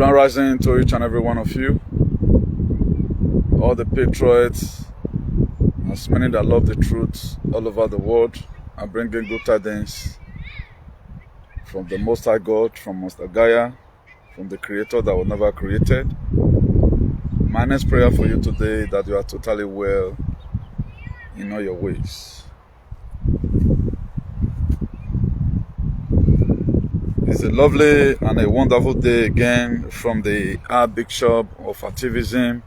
Grand rising to each and every one of you, all the patriots, as many that love the truth all over the world, are bringing good tidings from the Most High God, from Master Gaia, from the Creator that was never created. My next prayer for you today is that you are totally well in all your ways. It's a lovely and a wonderful day again from the Archbishop of Activism,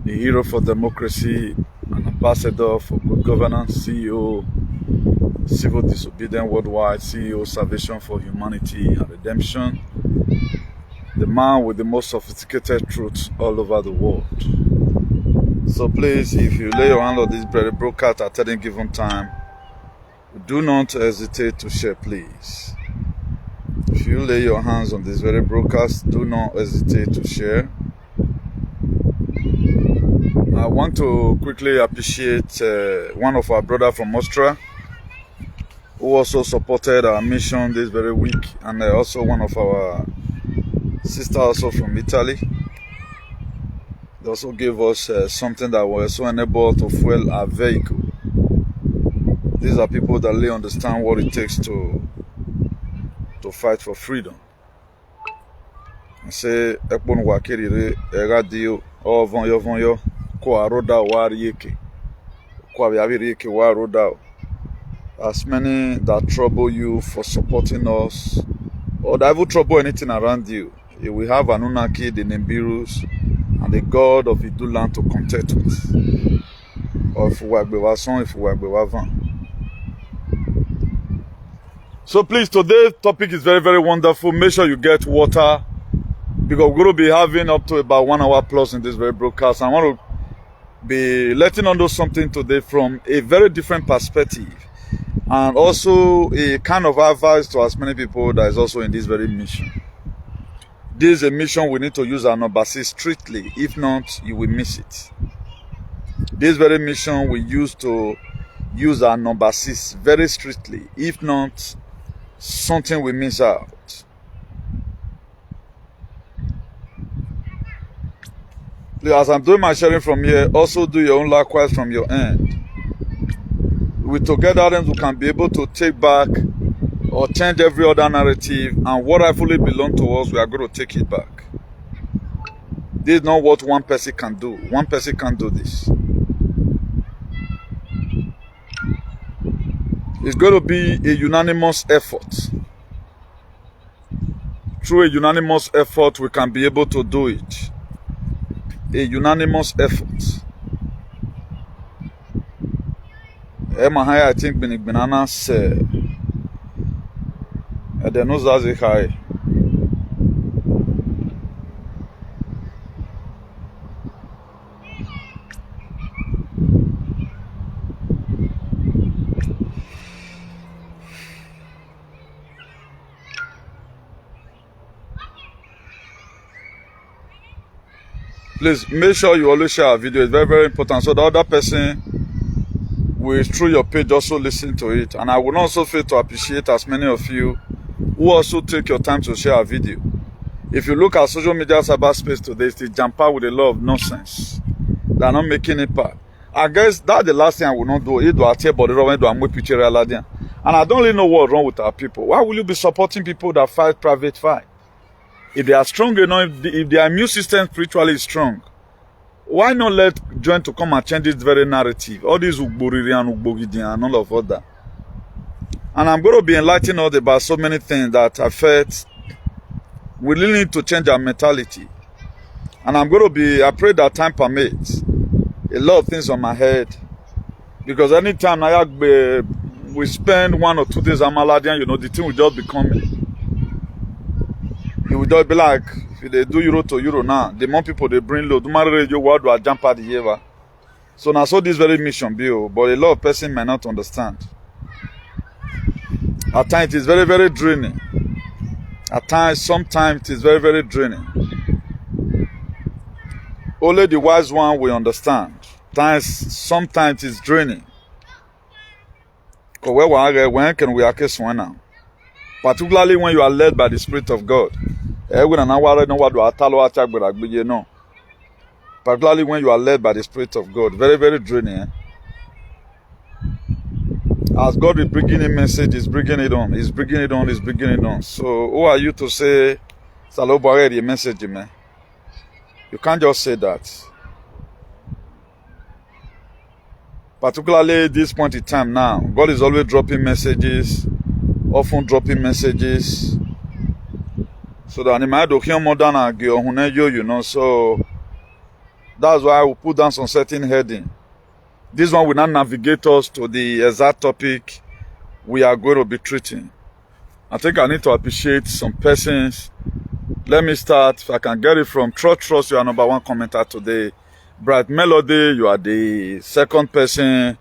the hero for democracy, an ambassador for good governance, CEO, Civil Disobedience Worldwide, CEO, Salvation for Humanity and Redemption, the man with the most sophisticated truth all over the world. So please, if you lay your hand on this broadcast at any given time, do not hesitate to share, please. If you lay your hands on this very broadcast, do not hesitate to share. I want to quickly appreciate one of our brothers from Austria who also supported our mission this very week, and also one of our sisters also from Italy. They also gave us something that will also enable to fuel our vehicle. These are people that really understand what it takes to fight for freedom. I say, Ekpon wakiri radio o vonyo ko aroda warieke ko abiabirieke wa roda. As many that trouble you for supporting us, or that will trouble anything around you, we have an Unaki, the Nimbirus, and the God of Iduland to contend with. Or if we are So please, today's topic is very, very wonderful. Make sure you get water, because we're going to be having up to about 1 hour plus in this very broadcast. I want to be letting you know something today from a very different perspective, and also a kind of advice to as many people that is also in this very mission. This is a mission we need to use our number 6 strictly. If not, you will miss it. This very mission we used to use our number 6 very strictly. If not, something we miss out. Please, as I'm doing my sharing from here, also do your own likewise from your end. With together, then we can be able to take back or change every other narrative, and what rightfully belongs to us, we are going to take it back. This is not what one person can do. One person can't do this. It's going to be a unanimous effort. Through a unanimous effort, we can be able to do it. A unanimous effort. I think Banana said, and then high. Please make sure you always share our video. It's very, very important, so the other person will, through your page, also listen to it. And I would also feel to appreciate as many of you who also take your time to share our video. If you look at social media cyberspace today, it's jam-packed with a lot of nonsense. They're not making it part. I guess that's the last thing I will not do. And I don't really know what's wrong with our people. Why will you be supporting people that fight private fight? If they are strong enough, if their immune system spiritually is strong, why not let join to come and change this very narrative? All these Ugboriri and Ugbogidi and all of that. And I'm going to be enlightening us about so many things that affect. We really need to change our mentality. And I'm going to be, I pray that time permits, a lot of things on my head. Because anytime we spend 1 or 2 days at Maladian, the thing will just be coming. It will just be like, if they do euro to euro now, the more people they bring low, the more radio world will jump at the year. So now, so this very mission bill, but a lot of person may not understand. At times it is very, very draining. At times, sometimes it is very, very draining. Only the wise one will understand. Sometimes it's draining. Because when can we access one now? Particularly when you are led by the Spirit of God. No. Particularly when you are led by the Spirit of God. Very, very draining. As God is bringing a message, He's bringing it on. He's bringing it on. He's bringing it on. So, who are you to say, Salobo, the message, man? You can't just say that. Particularly at this point in time now, God is always dropping messages, often dropping messages. So that I do hear more than a girl, you know. So that's why I will put down some certain heading. This one will not navigate us to the exact topic we are going to be treating. I think I need to appreciate some persons. Let me start. If I can get it from Trust, you are number one commenter today. Bright Melody, you are the second person.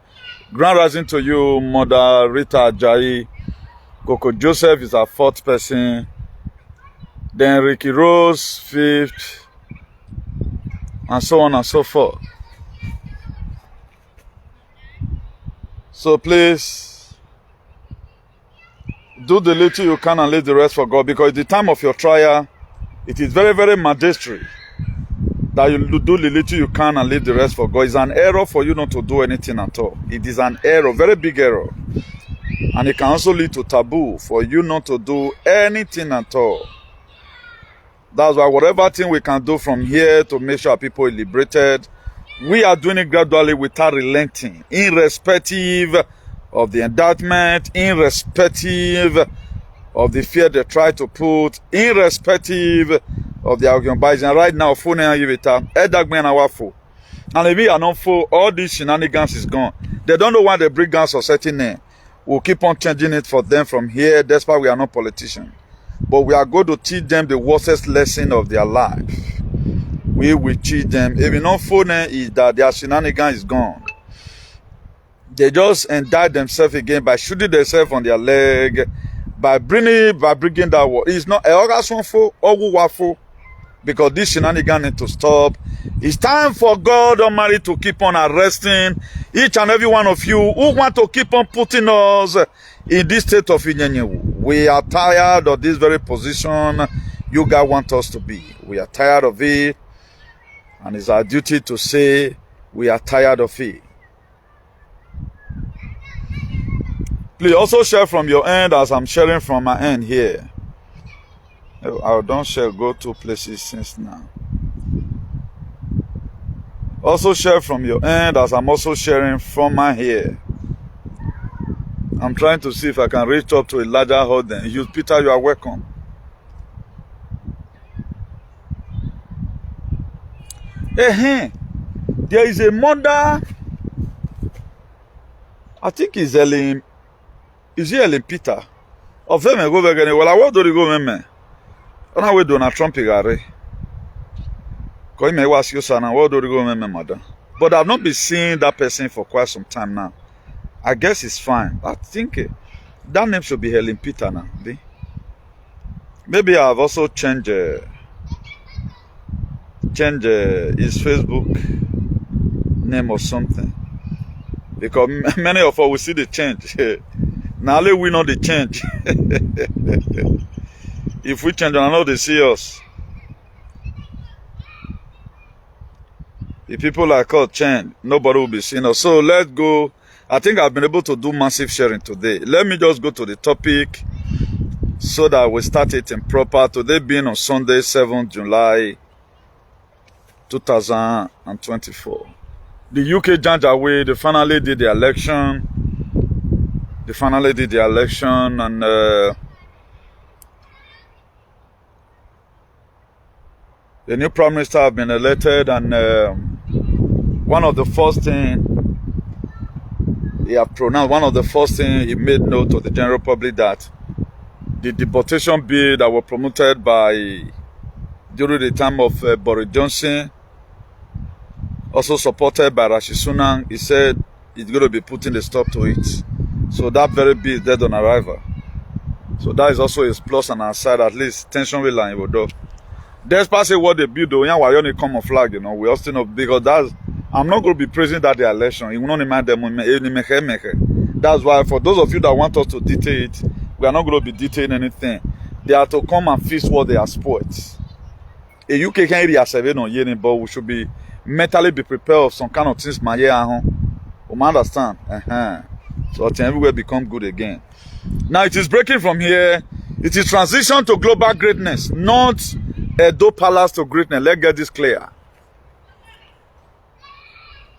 Grand rising to you, Mother Rita Ajayi. Coco Joseph is our fourth person. Then Ricky Rose, fifth. And so on and so forth. So please, do the little you can and leave the rest for God. Because at the time of your trial, it is very, very mandatory that you do the little you can and leave the rest for God. It's an error for you not to do anything at all. It is an error, very big error. And it can also lead to taboo for you not to do anything at all. That's why whatever thing we can do from here to make sure people are liberated, we are doing it gradually without relenting, irrespective of the indictment, irrespective of the fear they try to put, irrespective of the argument. Right now, phone and if we are not for all these shenanigans is gone. They don't know why they bring guns or certain name. We'll keep on changing it for them from here. That's why we are not politicians. But we are going to teach them the worstest lesson of their life. We will teach them. If you know phone is that their shenanigans is gone. They just indict themselves again by shooting themselves on their leg, by bringing that war. It's not a orgasonful or waffle, because this shenanigans need to stop. It's time for God Almighty to keep on arresting each and every one of you who want to keep on putting us in this state of inyenyewu. We are tired of this very position you guys want us to be. We are tired of it, and it's our duty to say we are tired of it. Please also share from your end as I'm sharing from my end here. I don't share, go to places since now. Also share from your end as I'm also sharing from my here. I'm trying to see if I can reach up to a larger audience. You, Peter, you are welcome. There is a mother. I think it's Ellen. Is it Ellen Peter? Of them go back again. Well, I want to go, man. I don't know Donald Trump igare. But I've not been seeing that person for quite some time now. I guess it's fine. I think that name should be Helen Peter now. Maybe I've also changed his Facebook name or something. Because many of us will see the change. Now we know the change. If we change, I know they see us. If people like us change, nobody will be seeing us. So let's go. I think I've been able to do massive sharing today. Let me just go to the topic so that we start it in proper. Today being on Sunday, 7th July 2024. The UK Janjaweed, they finally did the election. And the new Prime Minister have been elected, and one of the first things he have pronounced, one of the first things he made known to the general public that the deportation bill that was promoted during the time of Boris Johnson, also supported by RSONAL, he said he's going to be putting a stop to it. So that very bill is dead on arrival. So that is also a plus on our side, at least tension will line with though. Despite what they build, we only common flag, you know, we also know, because I'm not going to be praising that the election. You will not remind them. That's why for those of you that want us to detail it, we are not going to be detailing anything. They are to come and feast what they are spoiled. A UK can't be a survey on yearning, but we should be mentally be prepared of some kind of things. My year, we understand. So everywhere become good again. Now it is breaking from here. It is transition to global greatness, not Edo Palac to greatness. Let's get this clear.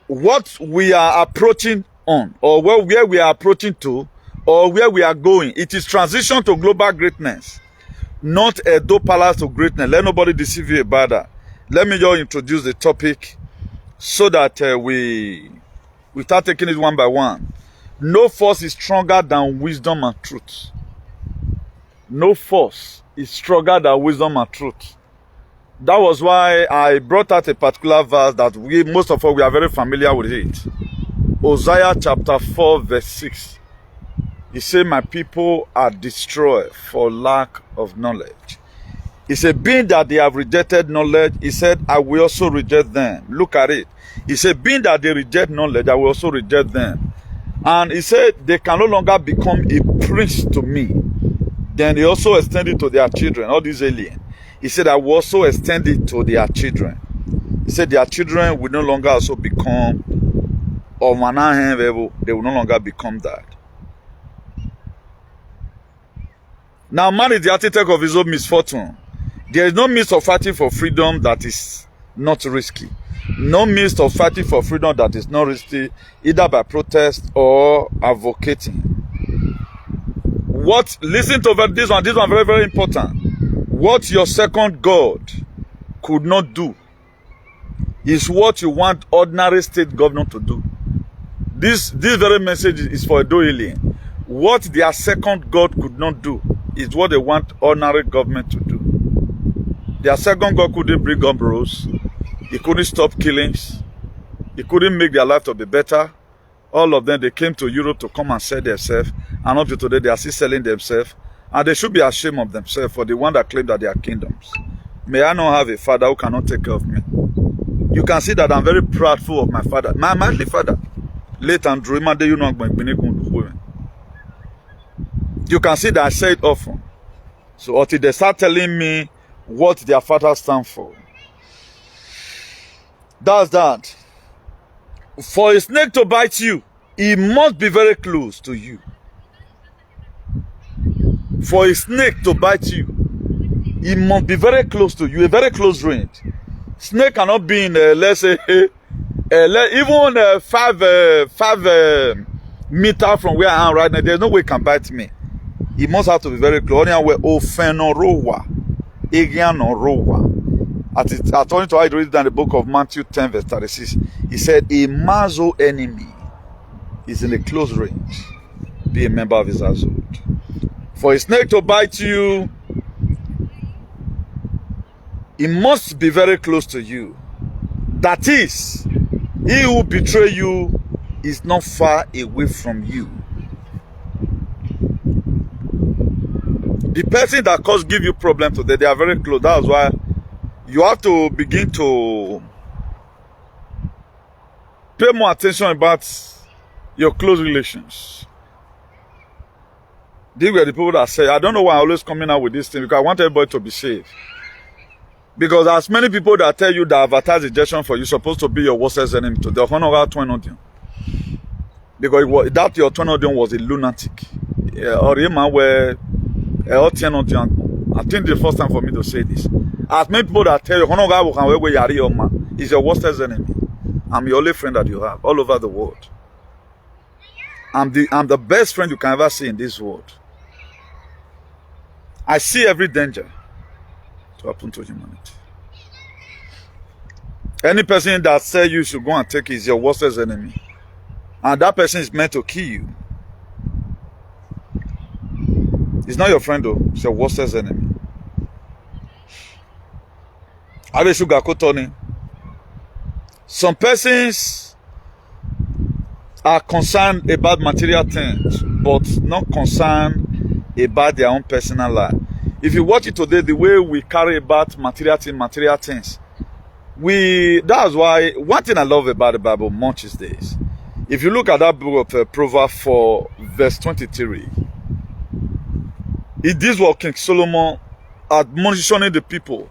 What we are approaching on, or where we are approaching to, or where we are going, it is transition to global greatness, not Edo Palac to greatness. Let nobody deceive you about that. Let me just introduce the topic so that we start taking it one by one. No force is stronger than wisdom and truth. No force is stronger than wisdom and truth. That was why I brought out a particular verse that most of us, we are very familiar with it. Hosea chapter 4 verse 6. He said, my people are destroyed for lack of knowledge. He said, being that they have rejected knowledge, he said, I will also reject them. Look at it. He said, being that they reject knowledge, I will also reject them. And he said, they can no longer become a prince to me. Then he also extended to their children, all these aliens. He said, I will also extend it to their children. He said, their children will no longer also become, or they will no longer become that. Now, man is the architect of his own misfortune. There is no means of fighting for freedom that is not risky. No means of fighting for freedom that is not risky, either by protest or advocating. Listen to this one very, very important. What your second God could not do is what you want ordinary state governor to do. This very message is for Edo alien. What their second God could not do is what they want ordinary government to do. Their second God couldn't bring umbros. He couldn't stop killings. He couldn't make their life to be better. All of them, they came to Europe to come and sell themselves. And up to today, they are still selling themselves. And they should be ashamed of themselves for the one that claim that they are kingdoms. May I not have a father who cannot take care of me. You can see that I'm very proudful of my father. My earthly father. Late Andrew, you can see that I say it often. So until they start telling me what their father stands for. That's that. For a snake to bite you, it must be very close to you. For a snake to bite you, it must be very close to you, a very close range. Snake cannot be in, let's say, even 5 meters from where I am right now. There's no way it can bite me. It must have to be very close. I told you I read it in the book of Matthew 10 verse 36. He said, a mazo enemy is in a close range. Be a member of his household. For a snake to bite you, it must be very close to you. That is, he who betray you is not far away from you. The person that give you problem today, they are very close. That's why you have to begin to pay more attention about your close relations. These were the people that say, I don't know why I'm always coming out with this thing, because I want everybody to be safe. Because as many people that tell you that advertise rejection for you, supposed to be your worst enemy to the because that your audience was a lunatic. Or a man where I think the first time for me to say this. As many people that tell you is your worst enemy. I'm your only friend that you have all over the world. I'm the best friend you can ever see in this world. I see every danger to happen to humanity. Any person that says you should go and take is your worst enemy. And that person is meant to kill you. It's not your friend though, it's your worst enemy. Some persons are concerned about material things, but not concerned about their own personal life. If you watch it today, the way we carry about material things, that's why one thing I love about the Bible much is this. If you look at that book of Proverbs 4, verse 23, It is what King Solomon admonishing the people.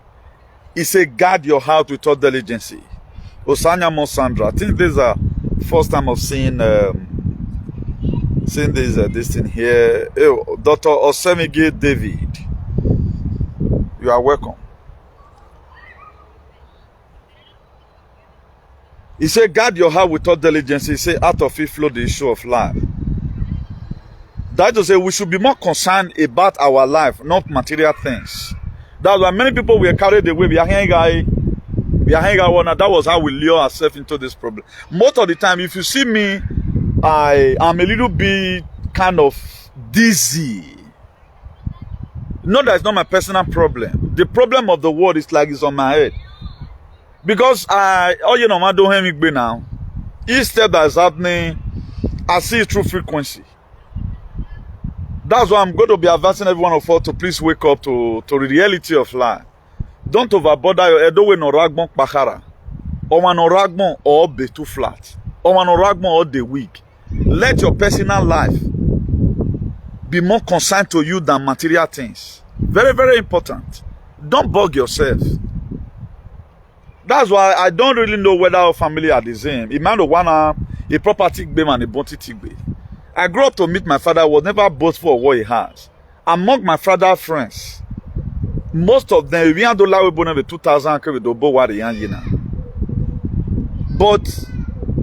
He said, guard your heart with all diligence. Osanya Mosandra. I think this is the first time of seeing this thing here. Oh, Dr. Osemige David. You are welcome. He said, guard your heart with all diligence. He said, out of it flow the issue of life. That is to say, we should be more concerned about our life, not material things. That's why many people were carried away. That was how we lure ourselves into this problem. Most of the time, if you see me, I am a little bit kind of dizzy. No, that's not my personal problem. The problem of the world is like it's on my head. Because I don't hear me now. Each step that is happening, I see it through frequency. That's why I'm going to be advising every one of us to please wake up to the reality of life. Don't overbother your head. Don't no ragbon pakara. Or no ragbon or be too flat. Or no ragbon or the weak. Let your personal life be more concerned to you than material things. Very, very important. Don't bug yourself. That's why I don't really know whether our family are the same. It might one a property gbe and a bounty gbe. I grew up to meet my father, was never boastful of what he has. Among my father's friends, most of them, we had to allow with 2,000 with the bow what they are now. But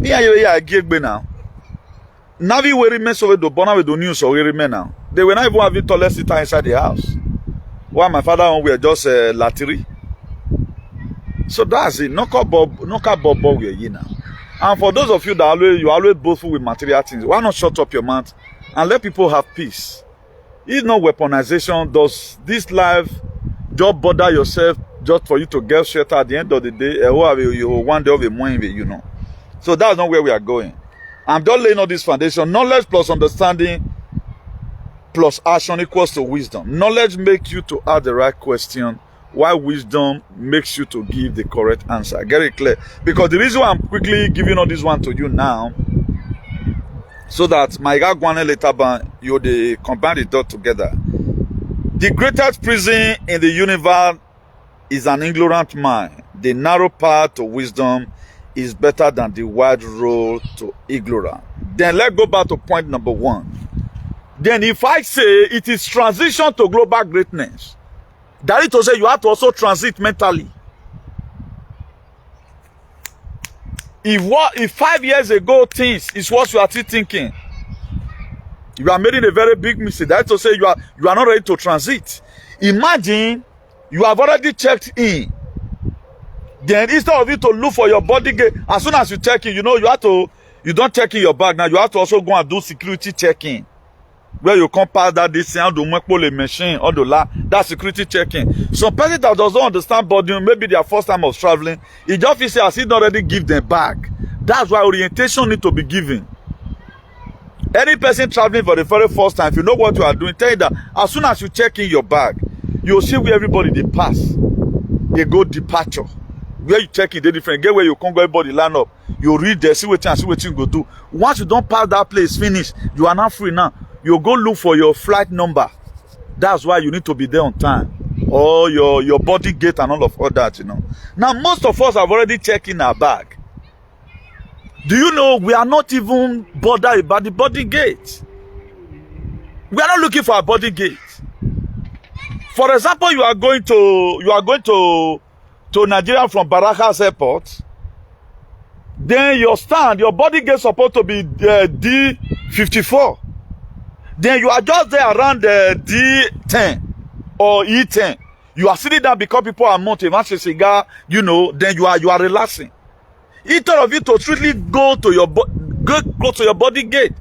I get now. Navi we remain so with the bonnet with the news or we remain now. They were not even having toilet sitter inside the house. While my father and we are just lattery. So that's it. No car bob we are here now. And for those of you that you always boastful with material things, why not shut up your mouth and let people have peace? It's not weaponization. Does this life just bother yourself just for you to get shelter at the end of the day? You one day of a morning, you know. So that's not where we are going. I'm just laying on this foundation. Knowledge plus understanding plus action equals to wisdom. Knowledge makes you to ask the right question, while wisdom makes you to give the correct answer. Get it clear? Because the reason why I'm quickly giving all this one to you now, so that my gagwane later you they combine the dot together. The greatest prison in the universe is an ignorant mind. The narrow path to wisdom is better than the wide road to ignorance. Then let's go back to point number 1. Then if I say it is transition to global greatness, that is to say you have to also transit mentally. If 5 years ago things is what you are still thinking, you are making a very big mistake. That is to say you are not ready to transit. Imagine you have already checked in. Then instead of you to look for your body gate, as soon as you check in, you don't check in your bag now. You have to also go and do security checking. Where you come past that this and do the machine or that security checking. Some person that doesn't understand body, maybe their first time of traveling, it just feels as if not already give them back. That's why orientation need to be given. Any person traveling for the very first time, if you know what you are doing, tell you that as soon as you check in your bag, you'll see where everybody they pass. They go departure. Where you check in, they different. Get where you come, go everybody line up. You read there, see what you go do. Once you don't pass that place, finish. You are not free now. You go look for your flight number. That's why you need to be there on time. Or your body gate and all of all that, you know. Now, most of us have already checked in our bag. Do you know we are not even bothered about the body gate? We are not looking for a body gate. For example, you are going to Nigeria from Barajas Airport. Then your body gate is supposed to be D54. Then you are just there around the D10 or E10. You are sitting down because people are mounting, a cigar, you know, then you are relaxing. Instead of you to strictly go to your body gate.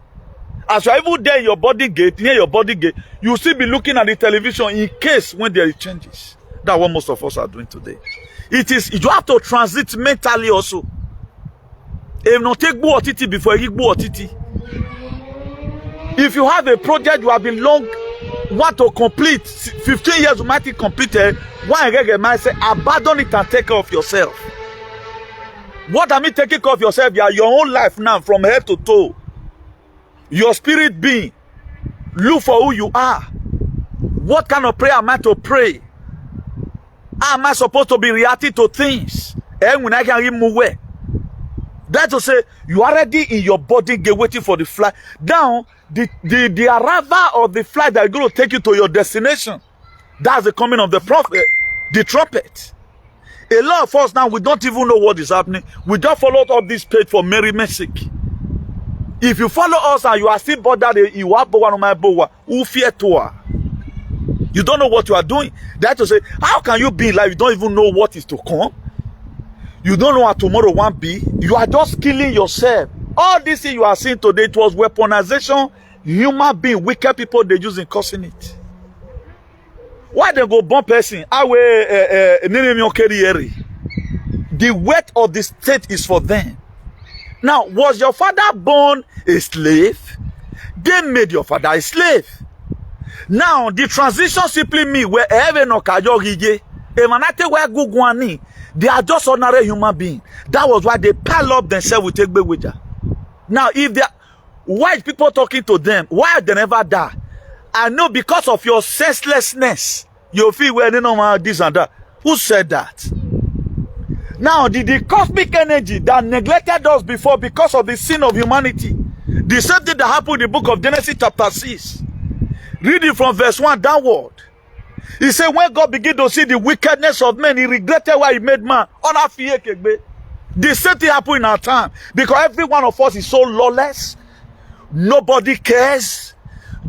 As you are even there in your body gate, near your body gate, you still be looking at the television in case when there is changes. That's what most of us are doing today. You have to transit mentally also. If not take otiti before you go otiti. If you have a project you have been want to complete, 15 years you might be completed, one reggae might say, abandon it and take care of yourself. What I mean taking care of yourself? You are your own life now from head to toe. Your spirit being. Look for who you are. What kind of prayer am I to pray? How am I supposed to be reacting to things? And when I can remove away. That's to say, you are already in your body waiting for the flight. Now, the arrival of the flight that is going to take you to your destination. That's the coming of the prophet, the trumpet. A lot of us now, we don't even know what is happening. We just followed up this page for merryment's sake. If you follow us and you are still bothered, you don't know what you are doing. That's to say, how can you be like you don't even know what is to come? You don't know how tomorrow won't be. You are just killing yourself. All this thing you are seeing today, it was weaponization. Human being, wicked people, they using causing it. Why they go bomb person? The weight of the state is for them. Now, was your father born a slave? They made your father a slave. Now, the transition simply means wherever no kajo emanate where go they are just ordinary human beings. That was why they pile up themselves with Egbeweja. Now, if they are white people talking to them, why they never die? I know because of your senselessness, you feel well, know this and that. Who said that? Now, the cosmic energy that neglected us before because of the sin of humanity, the same thing that happened in the book of Genesis chapter 6. Reading from verse 1 downward. He said, when God began to see the wickedness of men, he regretted why he made man. The same thing happened in our time. Because every one of us is so lawless. Nobody cares.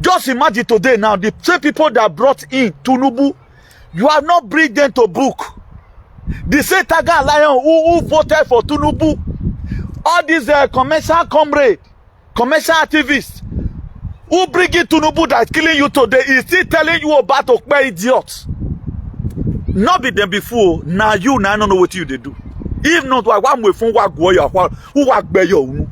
Just imagine today now, the same people that brought in Tinubu, you have not bring them to book. The same Taga Lion who voted for Tinubu, all these commercial comrades, commercial activists, who bring in Tinubu that's killing you today, is still telling you about Okpe idiots. Not be them before, now you now don't know what you they do. If not, why one way from what go who work by you.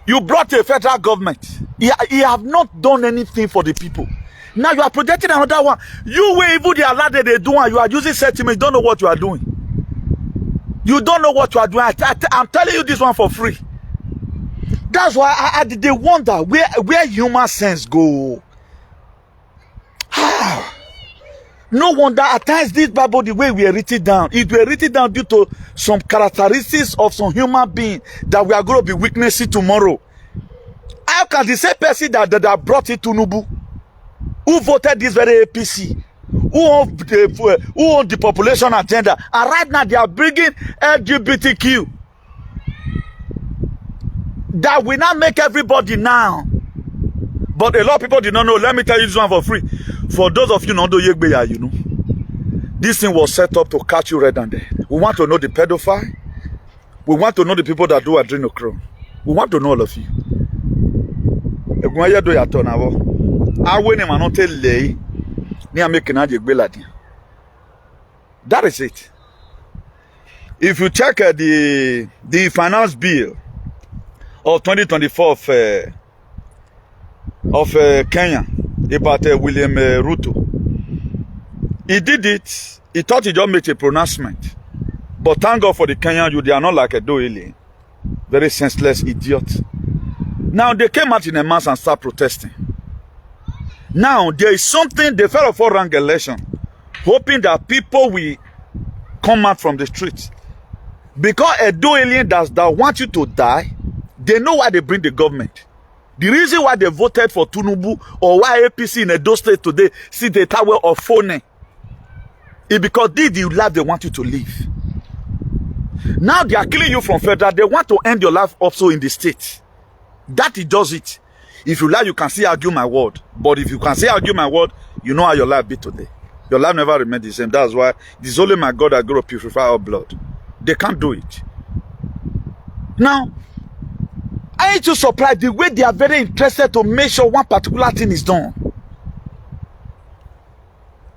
You brought a federal government. You have not done anything for the people. Now you are projecting another one. You will even the Allah that they do, and you are using sentiments. You don't know what you are doing. You don't know what you are doing. I'm telling you this one for free. That's why I they wonder where human sense go. No wonder at times this Bible, the way we are written down, it were written down due to some characteristics of some human being that we are going to be witnessing tomorrow. How can the same person that brought it to Nubu, who voted this very APC, who owned the population agenda, and right now they are bringing LGBTQ, that will not make everybody now. But a lot of people did not know. Let me tell you this one for free. For those of you not know Yegbeya, you know, this thing was set up to catch you red-handed. We want to know the pedophile. We want to know the people that do adrenochrome. We want to know all of you. That is it. If you check the finance bill of 2024 of Kenya about William Ruto, he did it. He thought he just made a pronouncement, but thank God for the Kenyan youth, they are not like a doily, very senseless idiot. Now they came out in a mass and start protesting. Now there is something they fell for rank election, hoping that people will come out from the streets, because a doily that want you to die. They know why they bring the government. The reason why they voted for Tinubu or why APC in Edo State today see the tower of FORTUN is because this is the life they want you to live. Now they are killing you from federal. They want to end your life also in the state. That it does it. If you like, you can still argue my word. But if you can still argue my word, you know how your life be today. Your life never remained the same. That's why it is only my God that going to purify our blood. They can't do it. Now, I need to supply the way they are very interested to make sure one particular thing is done.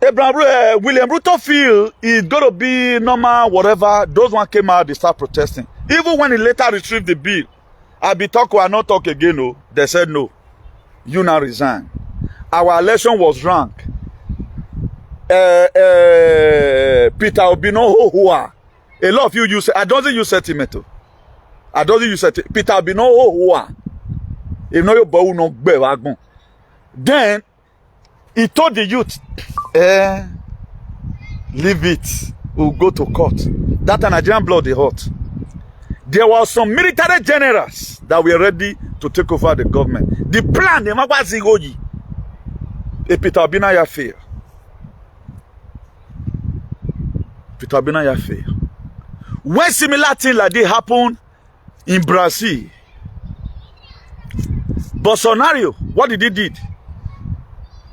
William Ruto feel is going to be normal, whatever. Those one came out, they start protesting. Even when he later retrieved the bill, I be talk or not talk again. No, they said no. You now resign. Our election was wrong. Peter Obino, who are a lot of you use. I don't think you sentiment. I don't think you said Peter Obino, who are. If no, you no be wagon. Then He told the youth, leave it. We'll go to court. That Nigerian blood, they hot. There were some military generals that were ready to take over the government. The plan, the Magwazigoji, Peter Obinaya failed. Peter Obinaya failed. When similar thing like this happened in Brazil, Bolsonaro, what did he did?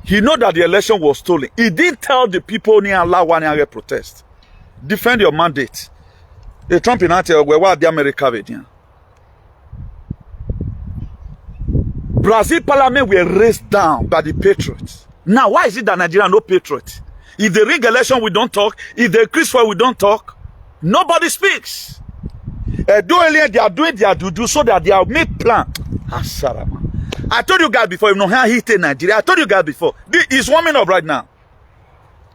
He know that the election was stolen. He didn't tell the people near allow one year protest. Defend your mandate. The Trump in where the America with Brazil parliament were raised down by the patriots. Now, why is it that Nigeria no patriot? If they rig election, we don't talk. If they increase for we don't talk. Nobody speaks. They are doing their do so that they are make plan. I told you guys before, you know how he hit Nigeria. I told you guys before. This is warming up right now.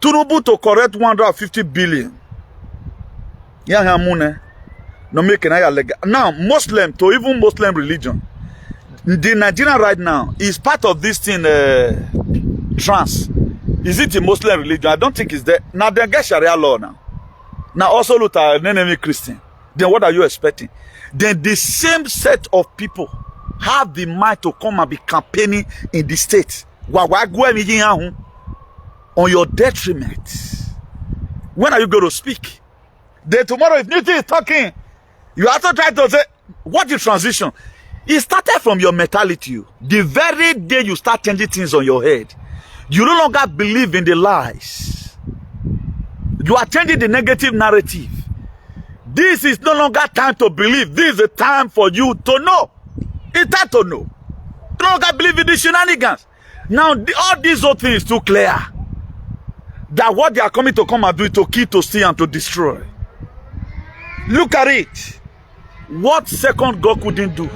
Tunubu to correct 150 billion. No making now Muslim to even Muslim religion. The Nigerian right now is part of this thing trans. Is it a Muslim religion? I don't think it's there. Now they get Sharia law now. Now also look at an enemy Christian. Then what are you expecting? Then the same set of people have the mind to come and be campaigning in the state. On your detriment. When are you going to speak? Then tomorrow, if Newton is talking, you have to try to say, what the transition? It started from your mentality. The very day you start changing things on your head, you no longer believe in the lies. You are changing the negative narrative. This is no longer time to believe. This is a time for you to know. It's time to know. No longer believe in the shenanigans. Now, all these other things too clear. That what they are coming to come and do is to kill, to steal, and to destroy. Look at it. What second God couldn't do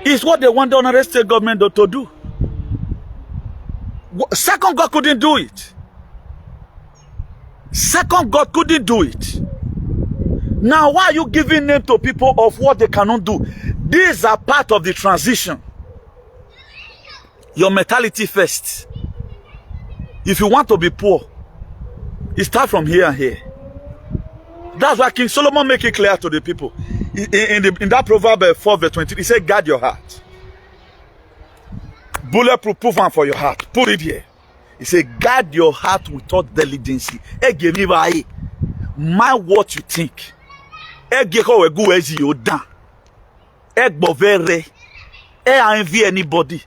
is what they want the United States government to do. Second God couldn't do it. Second God couldn't do it. Now, why are you giving name to people of what they cannot do? These are part of the transition. Your mentality first. If you want to be poor, it starts from here and here. That's why King Solomon make it clear to the people. In that Proverb 4 verse 23, he said, guard your heart. Bulletproof one for your heart. Put it here. He said, guard your heart without diligence. Mind what you think. Envy anybody.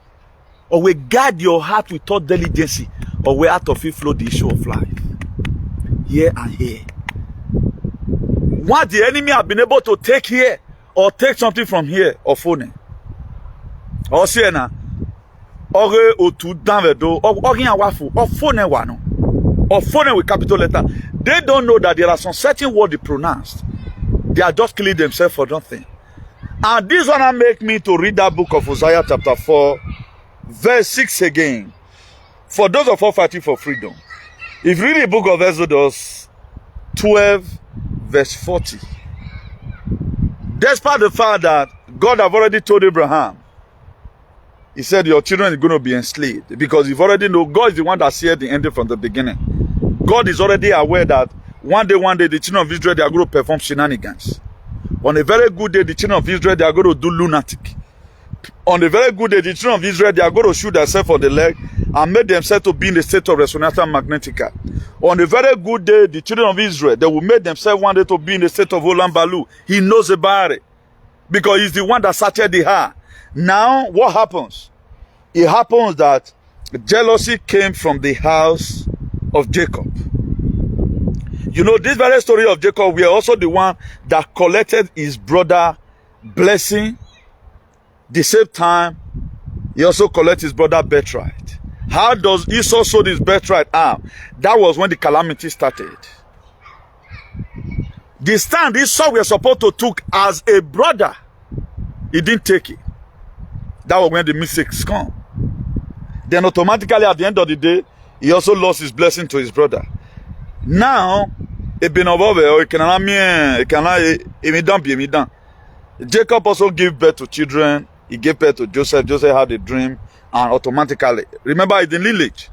Or we guard your heart without diligence. Or we out of it flow the issue of life. Here and here. What the enemy have been able to take here, or take something from here, or phone. Or say na, or to downvedo, or phone one, or phone with capital letter. They don't know that there are some certain words they pronounced. They are just killing themselves for nothing. And this one make me to read that book of Hosea chapter 4, verse 6 again. For those of us fighting for freedom. If you read the book of Exodus 12, verse 40. Despite the fact that God have already told Abraham, he said your children are going to be enslaved, because you've already know God is the one that said the ending from the beginning. God is already aware that one day the children of Israel, they are going to perform shenanigans. On a very good day, the children of Israel, they are going to do lunatic. On a very good day, the children of Israel, they are going to shoot themselves on the leg and make themselves to be in the state of resonata magnetica. On a very good day, the children of Israel, they will make themselves one day to be in the state of Olambalu. He knows about it, because he's the one that started the heart. Now, what happens? It happens that jealousy came from the house of Jacob. You know, this very story of Jacob, we are also the one that collected his brother blessing. The same time, he also collected his brother birthright. How does Esau sold his birthright out? That was when the calamity started. The stand Esau were supposed to take as a brother, he didn't take it. That was when the mistakes come. Then automatically at the end of the day, he also lost his blessing to his brother. Now, Jacob also gave birth to children. He gave birth to Joseph. Joseph had a dream And automatically, remember, it's the lineage,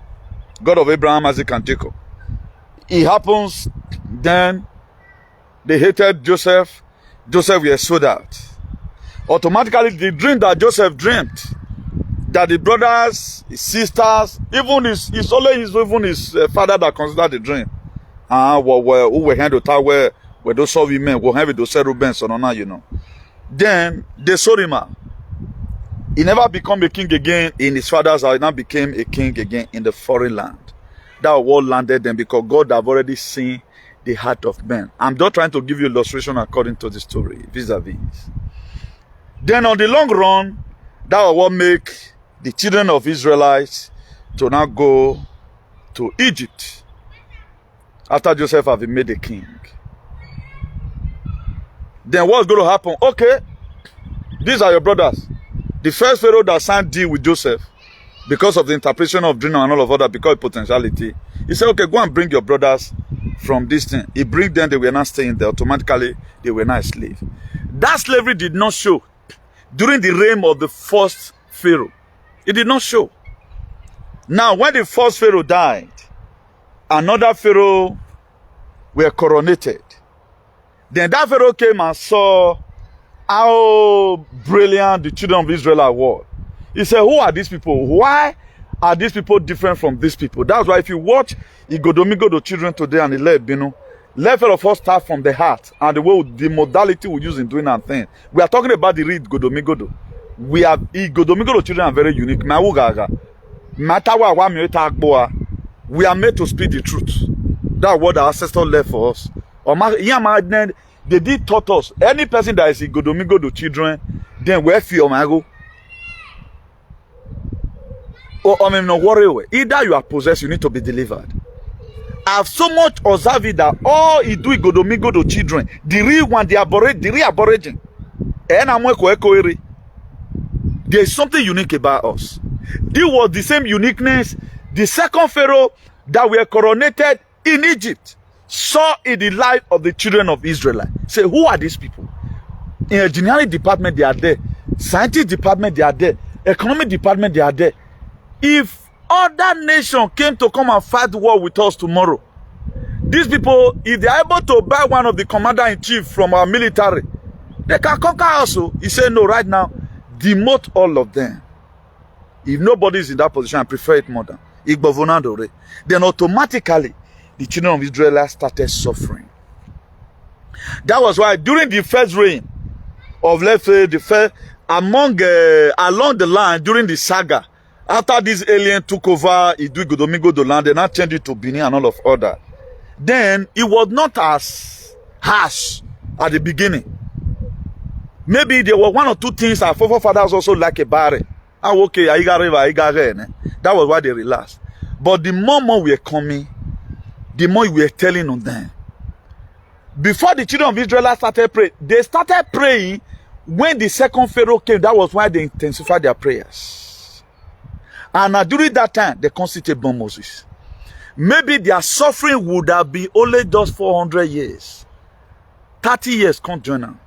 God of Abraham, Isaac, and Jacob. It happens, then they hated Joseph. Joseph was sold out. Automatically, the dream that Joseph dreamed, that the brothers, his sisters, even his father that considered the dream. Who were handled where those Soviet men were having those Serubens or you know. Then they sold him out. He never became a king again in his father's house. He now became a king again in the foreign land. That war landed them because God have already seen the heart of men. I'm just trying to give you illustration according to the story, vis-a-vis. Then on the long run, that was what make the children of Israelites to now go to Egypt after Joseph had been made a king. Then what's going to happen? Okay, these are your brothers. The first Pharaoh that signed deal with Joseph, because of the interpretation of dream and all of that, because of potentiality, he said, okay, go and bring your brothers from this thing. He bring them, they were not staying there. Automatically, they were not slaves. That slavery did not show during the reign of the first Pharaoh. It did not show. Now, when the first Pharaoh died, another Pharaoh were coronated. Then that Pharaoh came and saw how brilliant the children of Israel were. He said, who are these people? Why are these people different from these people? That's why if you watch Igodomigo, the children today and the Lebino, level of us start from the heart and the modality we use in doing our thing. We are talking about the read Godomigodo. We have Igodomigo, the children are very unique. We are made to speak the truth. That's what our ancestors left for us. They did taught us. Any person that is Igodomigo, the children, then where fear go. Or no worry away. Either you are possessed, you need to be delivered. I have so much observed that all he do Igodomigo, the children, the real one, the real aborigine. There is something unique about us. This was the same uniqueness the second Pharaoh that were coronated in Egypt saw in the life of the children of Israel. Say, who are these people? In engineering department, they are there. Scientific department, they are there. Economic department, they are there. If other nation came to come and fight war with us tomorrow, these people, if they are able to buy one of the commander-in-chief from our military, they can conquer us. He said, no, right now, demote all of them. If nobody is in that position, I prefer it more than. Then automatically, the children of Israel started suffering. That was why during the first reign of, let's say, along the line during the saga, after this alien took over Igodomigo the land, they now changed it to Benin and all of other. Then it was not as harsh at the beginning. Maybe there were one or two things our forefathers also like about it. Okay, that was why they relaxed. But the more we are coming, the more we are telling on them. Before the children of Israel started praying, they started praying when the second Pharaoh came. That was why they intensified their prayers. And during that time, they constituted born Moses. Maybe their suffering would have been only just 400 years. 30 years can't join them.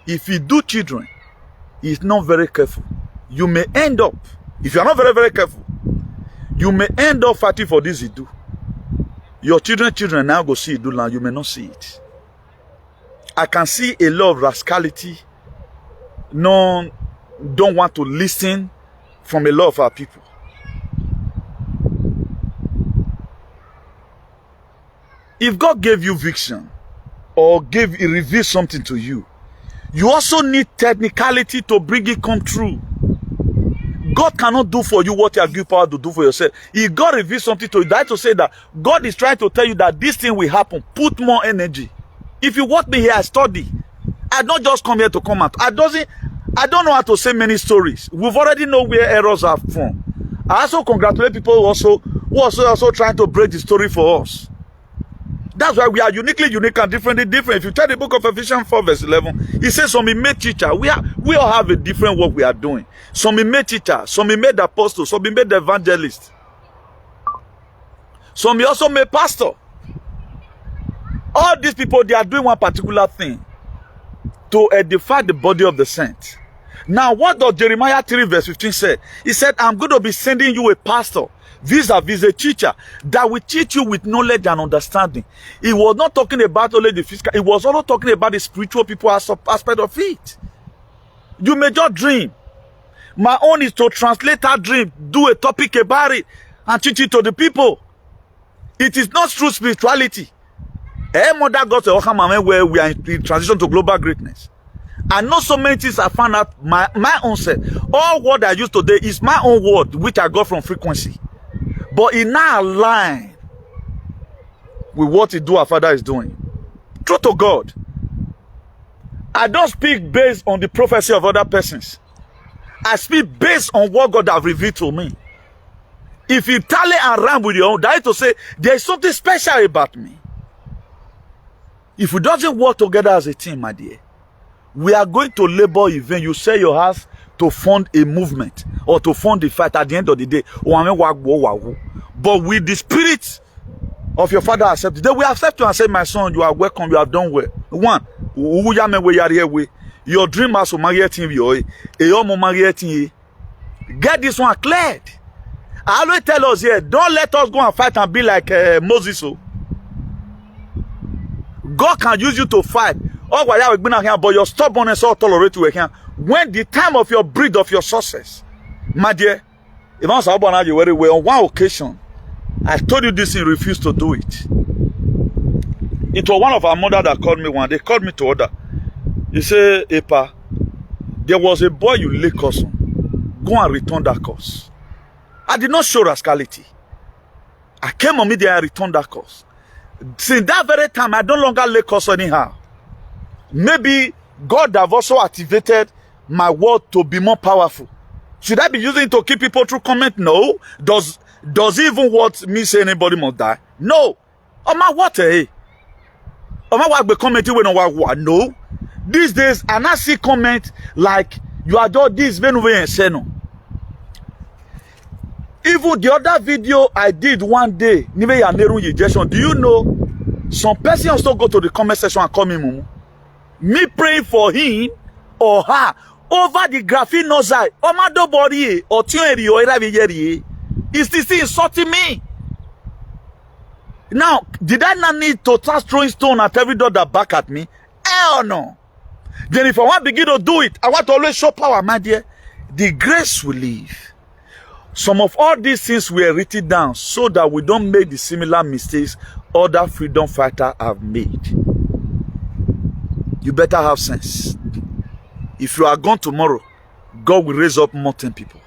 If you do children, it's not very careful. You may end up, if you are not very, very careful, you may end up fighting for this Idu. Your children now go see Idu land, you may not see it. I can see a lot of rascality. No, don't want to listen from a lot of our people. If God gave you vision or revealed something to you, you also need technicality to bring it come true. God cannot do for you what you are given power to do for yourself. If God reveals something to you, that to say that God is trying to tell you that this thing will happen. Put more energy. If you want me here, I study. I don't just come here to come out. I don't know how to say many stories. We've already know where errors are from. I also congratulate people who also trying to break the story for us. That's why we are uniquely unique and differently different. If you tell the book of Ephesians 4 verse 11, it says some made teacher. We all have a different work we are doing. Some made teacher, some made apostle, some made evangelist. Some also made pastor. All these people, they are doing one particular thing to edify the body of the saints. Now, what does Jeremiah 3 verse 15 say? He said, I'm going to be sending you a pastor, vis-a-vis a teacher, that will teach you with knowledge and understanding. He was not talking about only the physical, he was also talking about the spiritual people aspect of it. You may just dream. My own is to translate that dream, do a topic about it, and teach it to the people. It is not true spirituality. Mother got to Okama where we are in transition to global greatness. I know so many things I found out my own self. All what I use today is my own word, which I got from frequency. But it now align with what our Father is doing. True to God. I don't speak based on the prophecy of other persons. I speak based on what God has revealed to me. If you tally and rhyme with your own, that is to say, there is something special about me. If we doesn't work together as a team, my dear, we are going to labor in vain. You sell your house to fund a movement or to fund the fight at the end of the day. But with the spirit of your Father accepted, they will accept you and say, my son, you are welcome, you have done well. One, your dream has to marry get this one cleared. I always tell us here, don't let us go and fight and be like Moses. God can use you to fight. But your stubbornness all tolerate you. When the time of your breed, of your success, my dear, if I was very well, on one occasion, I told you this and refused to do it. It was one of our mother that called me one. They called me to order. He said, Epa, there was a boy you lay curse on. Go and return that curse. I did not show rascality. I came on me there and returned that curse. Since that very time, I no longer lay curse anyhow. Maybe God have also activated my word to be more powerful. Should I be using it to keep people through comment? No. Does even what me say anybody must die? No. Oh my what eh? Oh my what be commenting when what? No. These days I not see comment like you are just this when we say no. Even the other video I did one day, do you know some person also go to the comment section and call me mumu? Me praying for him or her over the graphene nozzle or my body or theory or is this insulting me? Now, did I not need to start throwing stone at every door that back at me? Hell no. Then if I want to begin to do it, I want to always show power, my dear. The grace will leave. Some of all these things were written down so that we don't make the similar mistakes other freedom fighters have made. You better have sense. If you are gone tomorrow, God will raise up more 10 people.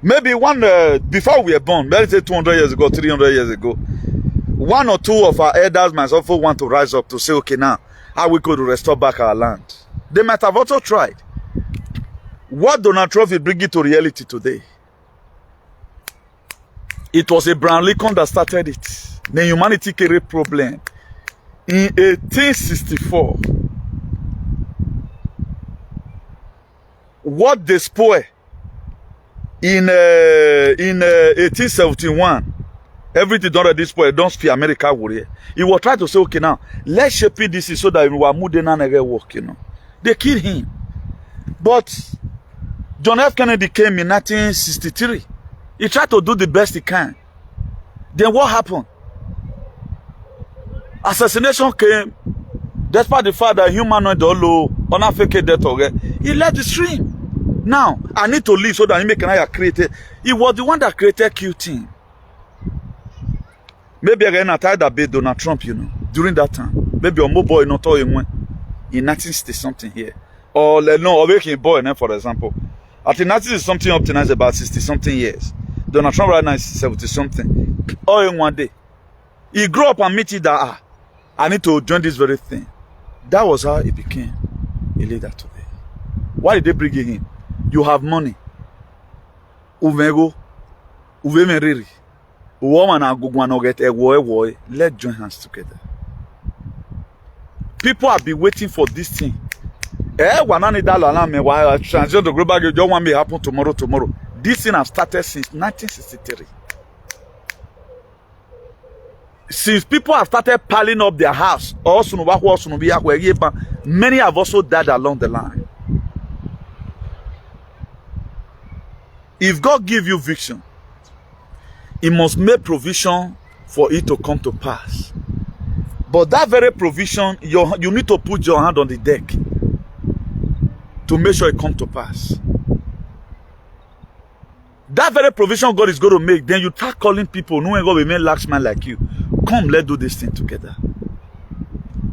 Maybe one, before we were born, let's say 200 years ago, 300 years ago, one or two of our elders might also want to rise up to say, okay, now, how we could restore back our land. They might have also tried. What Donald Trump will bring it to reality today? It was Abraham Lincoln that started it. The humanity carried problem. In 1864, what they spoil in 1871, everything done at this point, don't speak America warrior. He was trying to say, okay, now let's shape this so that we are moving on and work, you know. They killed him. But John F. Kennedy came in 1963. He tried to do the best he can. Then what happened? Assassination came, despite the fact that humanoid or unfake death already. He left the stream. Now, I need to leave so that he make an created. He was the one that created Q-Team. Maybe again I tried that bit Donald Trump, you know, during that time. Maybe a mobile not all in 1960 something here. Or no, or making boy, for example. At the 1960 something up to now is about 60 something years. Donald Trump right now is 70 something. All in one day. He grew up and meet it that I need to join this very thing. That was how he became a leader today. Why did they bring him in? You have money. Uvego, uvemeriri. Woman and gugwano get a woy. Let's join hands together. People have been waiting for this thing. Transition to global, you don't want me to happen tomorrow. This thing has started since 1963. Since people have started piling up their house, many have also died along the line. If God give you vision, He must make provision for it to come to pass. But that very provision, you need to put your hand on the deck to make sure it come to pass. That very provision God is going to make, then you start calling people, no one God will make lax man like you. Come, let's do this thing together.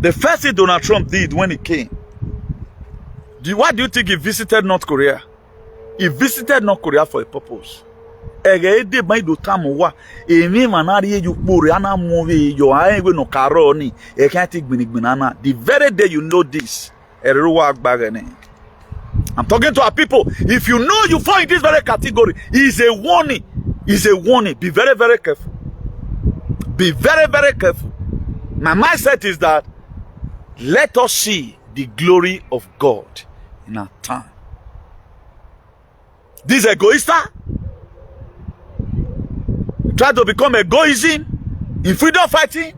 The first thing Donald Trump did when he came, why do you think he visited North Korea? He visited North Korea for a purpose. The very day you know this, I'm talking to our people. If you know you fall in this very category, it's a warning. It's a warning. Be very, very careful. Be very, very careful. My mindset is that let us see the glory of God in our time. This egoista try to become egoism in freedom fighting.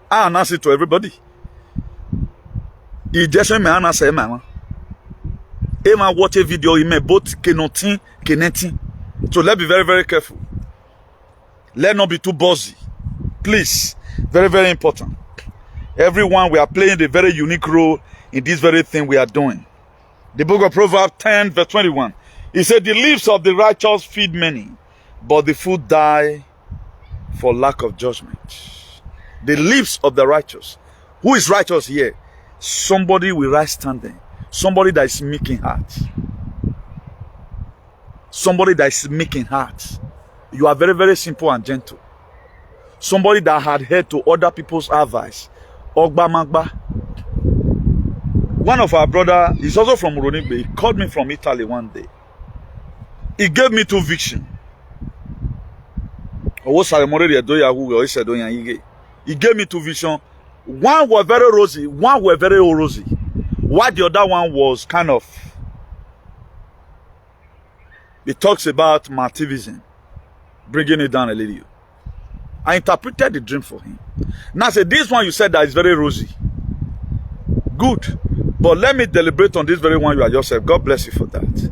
I answer to everybody. He just me answer man. Emma watch a video, he may both canoting. So let's be very, very careful. Let's not be too bossy. Please. Very, very important. Everyone, we are playing a very unique role in this very thing we are doing. The book of Proverbs 10 verse 21. It said, the lips of the righteous feed many, but the fool die for lack of judgment. The lips of the righteous. Who is righteous here? Somebody with right standing. Somebody that is making heart. Somebody that is making heart. You are very, very simple and gentle. Somebody that had heard to other people's advice. Ogba Magba. One of our brother is also from Uronigbe. He called me from Italy one day. He gave me 2 visions. He gave me 2 visions. One was very rosy, one was very rosy. While the other one was kind of, it talks about martivism, bringing it down a little. I interpreted the dream for him. Now I said, this one you said that is very rosy. Good. But let me deliberate on this very one you are yourself. God bless you for that.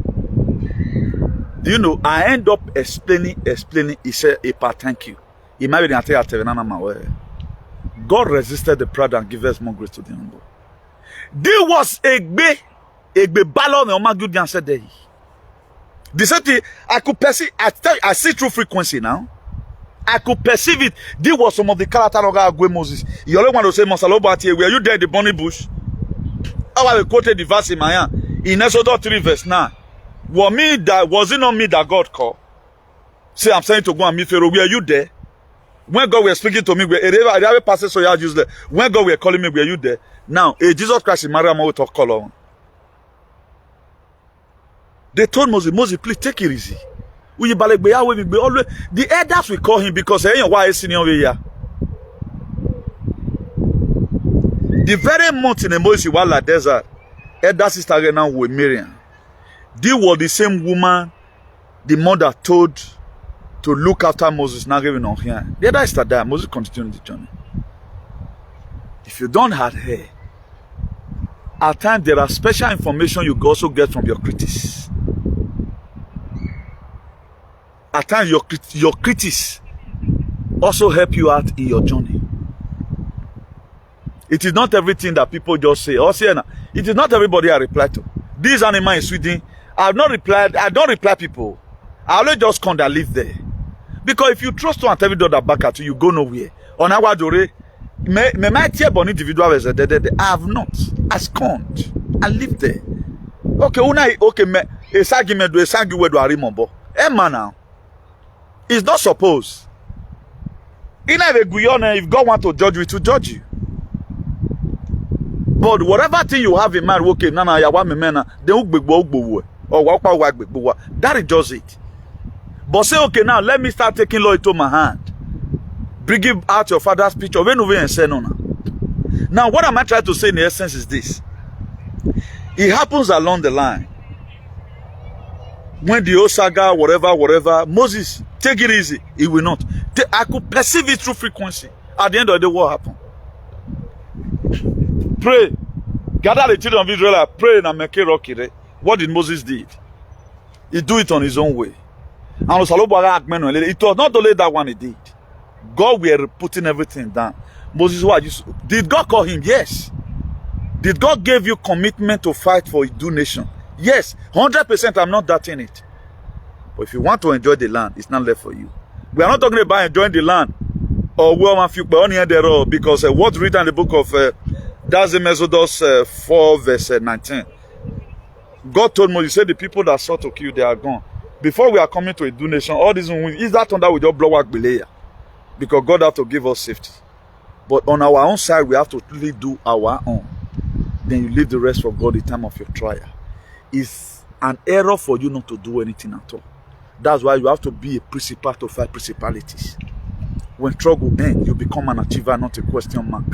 Do you know, I end up explaining. He said, thank you. He might be God resisted the proud and gave us more grace to the humble. There was a ballon on my good answer day. The same thing, I could perceive, I see through frequency now. I could perceive it. There was some of the character of Moses. You only want to say, Monsalobati, were you there in the burning bush? How I quoted the verse in my hand. In Exodus 3 verse 9. Was it not me that God called? Say, I'm saying to go and meet Pharaoh. Were you there? When God was speaking to me, when God were calling me, were you there? Now, Jesus Christ in Maryam will talk color. They told Moses, please take it easy. The elders will call him because why is senior here? The very month in the Moses desert, elders started now with Miriam. They were the same woman the mother told to look after Moses, now giving on here. The other is that Moses continued the journey. If you don't have hair, at times there are special information you also get from your critics. At times your critics also help you out in your journey. It is not everything that people just say. It is not everybody I reply to. This animal in Sweden, I have not replied. I don't reply people. I only just come and live there. Because if you trust to and tell me that back at you, you go nowhere. On our door, my tier born individual is I have not. I scorned. I live there. Okay, Emma now. It's not supposed. If God want to judge you, to judge you. But whatever thing you have in mind, okay, that is just it. But say, okay, now let me start taking law into my hand. Bring out your father's picture. Now, what am I trying to say in the essence is this. It happens along the line. When the Osaga, whatever, Moses, take it easy. He will not. I could perceive it through frequency. At the end of the day, what happened? Pray. Gather the children of Israel, pray and make it rocky. What did Moses did? He do it on his own way. And it was not only that one he did. God were putting everything down. Moses, did God call him? Yes. Did God give you commitment to fight for his nation? Yes. 100% I'm not doubting it. But if you want to enjoy the land, it's not left for you. We are not talking about enjoying the land. Or because what's written in the book of that's in Exodus 4 verse 19. God told Moses, he said the people that sought to kill, they are gone. Before we are coming to a donation, all this is that thunder we just blow out below. Because God has to give us safety. But on our own side, we have to really do our own. Then you leave the rest for God the time of your trial. It's an error for you not to do anything at all. That's why you have to be a principal to fight principalities. When trouble ends, you become an achiever, not a question mark.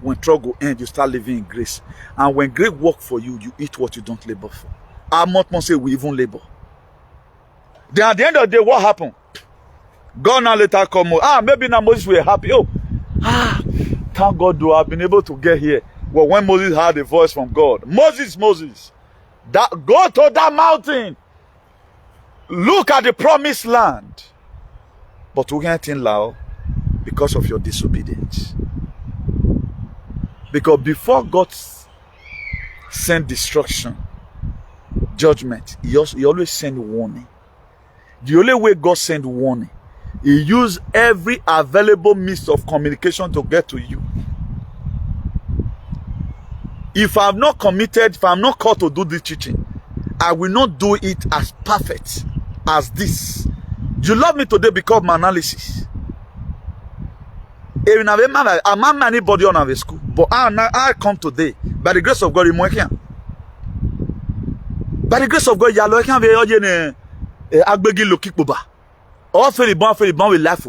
When trouble ends, you start living in grace. And when great work for you, you eat what you don't labor for. I'm not going to say we even labor. Then at the end of the day, what happened? God now later come. Maybe now Moses were happy. Thank God though I've been able to get here. Well, when Moses heard a voice from God, Moses, go to that mountain. Look at the promised land. But we can't allow because of your disobedience. Because before God sent destruction, judgment, he always sent warning. The only way God sent warning, he used every available means of communication to get to you. If I'm not committed, if I'm not called to do this teaching, I will not do it as perfect as this. You love me today because of my analysis. I'm not anybody on our school, but I come today by the grace of God. By the grace of God, you're looking at agbegi lokipoba. All fairly born with life.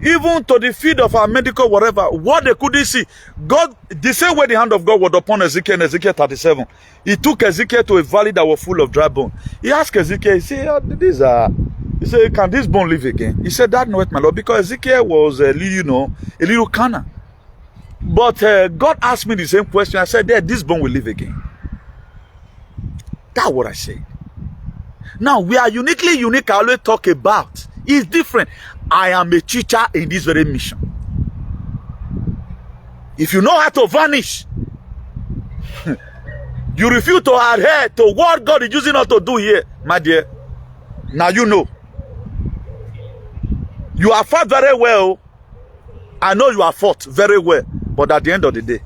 Even to the field of our medical whatever, what they couldn't see, God, the same way the hand of God was upon Ezekiel in Ezekiel 37, he took Ezekiel to a valley that was full of dry bone. He asked Ezekiel, he said, he said, can this bone live again? He said, that not my Lord, because Ezekiel was a little canna. But God asked me the same question. I said, this bone will live again. That's what I said. Now, we are uniquely unique. I always talk about. It's different. I am a teacher in this very mission. If you know how to vanish, you refuse to adhere to what God is using us to do here, my dear. Now you know. You are fought very well. I know you are fought very well. But at the end of the day,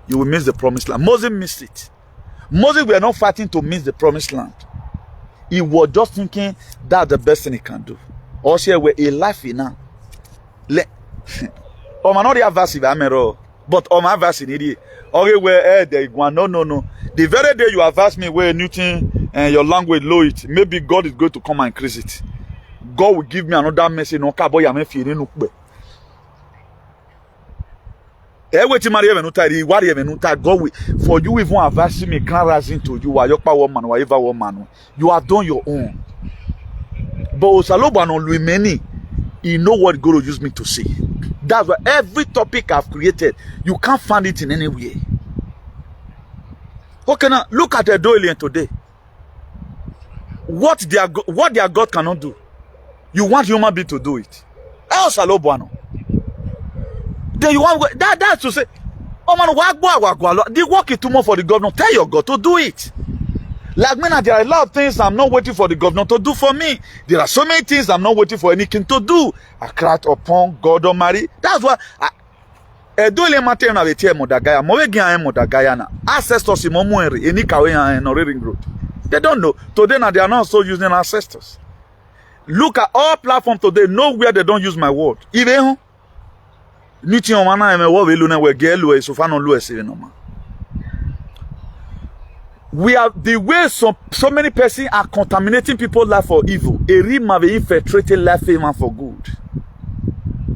you will miss the promised land. Moses missed it. Moses were not fighting to miss the promised land. He was just thinking that's the best thing he can do. Also, we're a life now. Not the verse but on my verse in it. Okay, where no. The very day you have asked me where Newton and your language low it, maybe God is going to come and increase it. God will give me another message. No, God will, for you even have asked me, can't rising to you, whatever woman, you have done your own. But you know what God will use me to say. That's why every topic I've created, you can't find it in any way. Okay, now look at the Doilian today. What their God cannot do, you want human being to do it. Else then you want that's to say, oh man, the work is too much for the governor. Tell your God to do it. Like me, there are a lot of things I'm not waiting for the governor to do for me. There are so many things I'm not waiting for any king to do. I cried upon God Almighty. That's why Edole matter na vetie modagaya. Mowegi an modagaya na. Ancestors imomuenri eni kawe an ring road. They don't know. Today now they are not so using ancestors. Look at all platforms today. Nowhere they don't use my word. Even Niti omana eme wo velu na we gelu e sofano lu ese no ma. We are the way so many persons are contaminating people's life for evil. A rim have infiltrated life for good.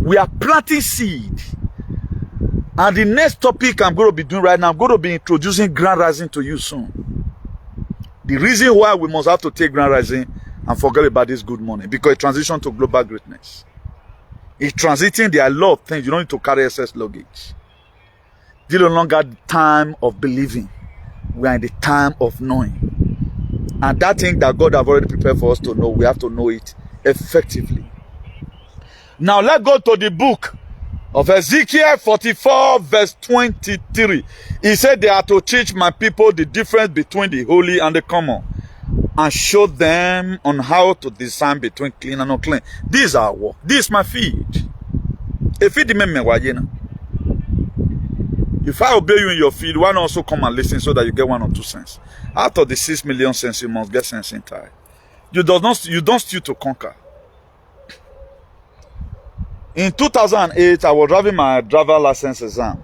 We are planting seed. And the next topic I'm going to be doing right now, I'm going to be introducing Grand Rising to you soon. The reason why we must have to take Grand Rising and forget about this good morning, because it transitions to global greatness. In transiting, there are a lot of things. You don't need to carry excess luggage. This is no longer the time of believing. We are in the time of knowing. And that thing that God have already prepared for us to know, we have to know it effectively. Now let's go to the book of Ezekiel 44 verse 23. He said they are to teach my people the difference between the holy and the common, and show them on how to discern between clean and unclean. This is our work. This is my feed. If I obey you in your feed, why not also come and listen so that you get 1 or 2 cents? Out of the 6 million cents, you must get sense in time. You don't steal to conquer. In 2008, I was driving my driver license exam.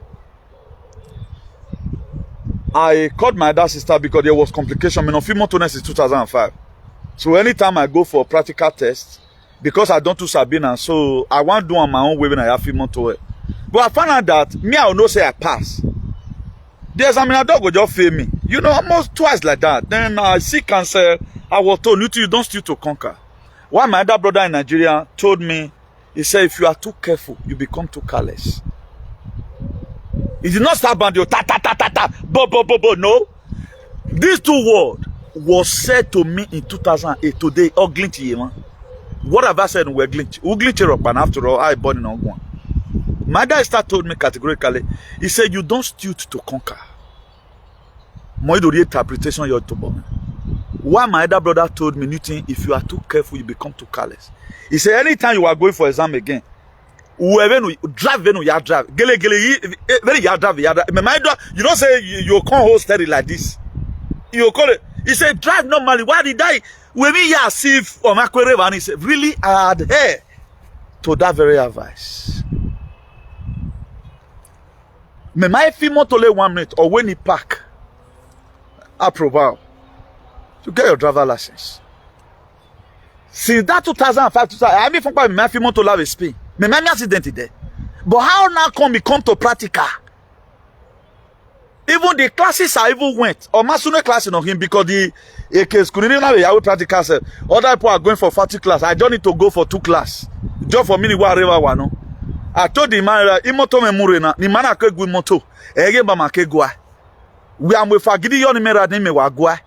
I called my dad's sister because there was complication. Few motorness is 2005. So anytime I go for a practical test, because I don't do Sabina, so I want to do on my own way when I have few motor. But I found out that me, I will not say I pass. The examiner dog will just fail me. Almost twice like that. Then I see cancer. I was told, you don't steal to conquer. One my other brother in Nigeria told me, he said, if you are too careful, you become too careless. He did not start bandio, ta ta ta ta ta, bo bo bo bo. No. These 2 words was said to me in 2008. Today, ugly to you, man. What have I said? We're glitch. We glitch up, and after all, I born in one. My dad started told me categorically. He said, you don't steal to conquer. More do the interpretation you're to born. Why my other brother told me, Newton, if you are too careful, you become too careless. He said, anytime you are going for exam again, whoever you drive, drive. Gele very you drive. You don't say you can't hold steady like this. You call it. He said, drive normally. Why did I? When me see or my and he said, really adhere to that very advice. Me my female to lay 1 minute or when he park. Approval. To get your driver license. Since that 2005, I mean, from my female to have a spin. Me my accident there. But how now come to practical? Even the classes I even went, or my sooner class on him because the case couldn't even have a practical self. Other people are going for 40 class. I don't need to go for 2 class. Just for me, whatever one. I told the man, imoto me murena, ni mana ke gwi moto. Ege ba ma ke gwa. We am with agidi yon me rad me wa gwa.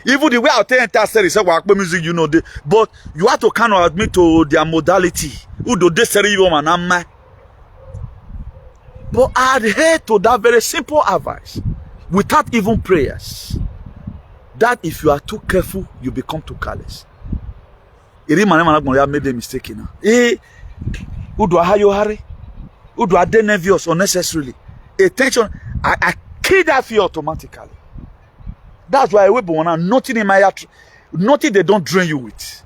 Even the way I tell enter say wa music, but you have to kind of admit to their modality. Who do they say you man? But I adhere to that very simple advice, without even prayers, that if you are too careful, you become too careless. Iri man made a mistake now. Who do I hurry? Who do I de nervous unnecessarily? Attention, I kill that fear automatically. That's why we want nothing in my heart, nothing they don't drain you with.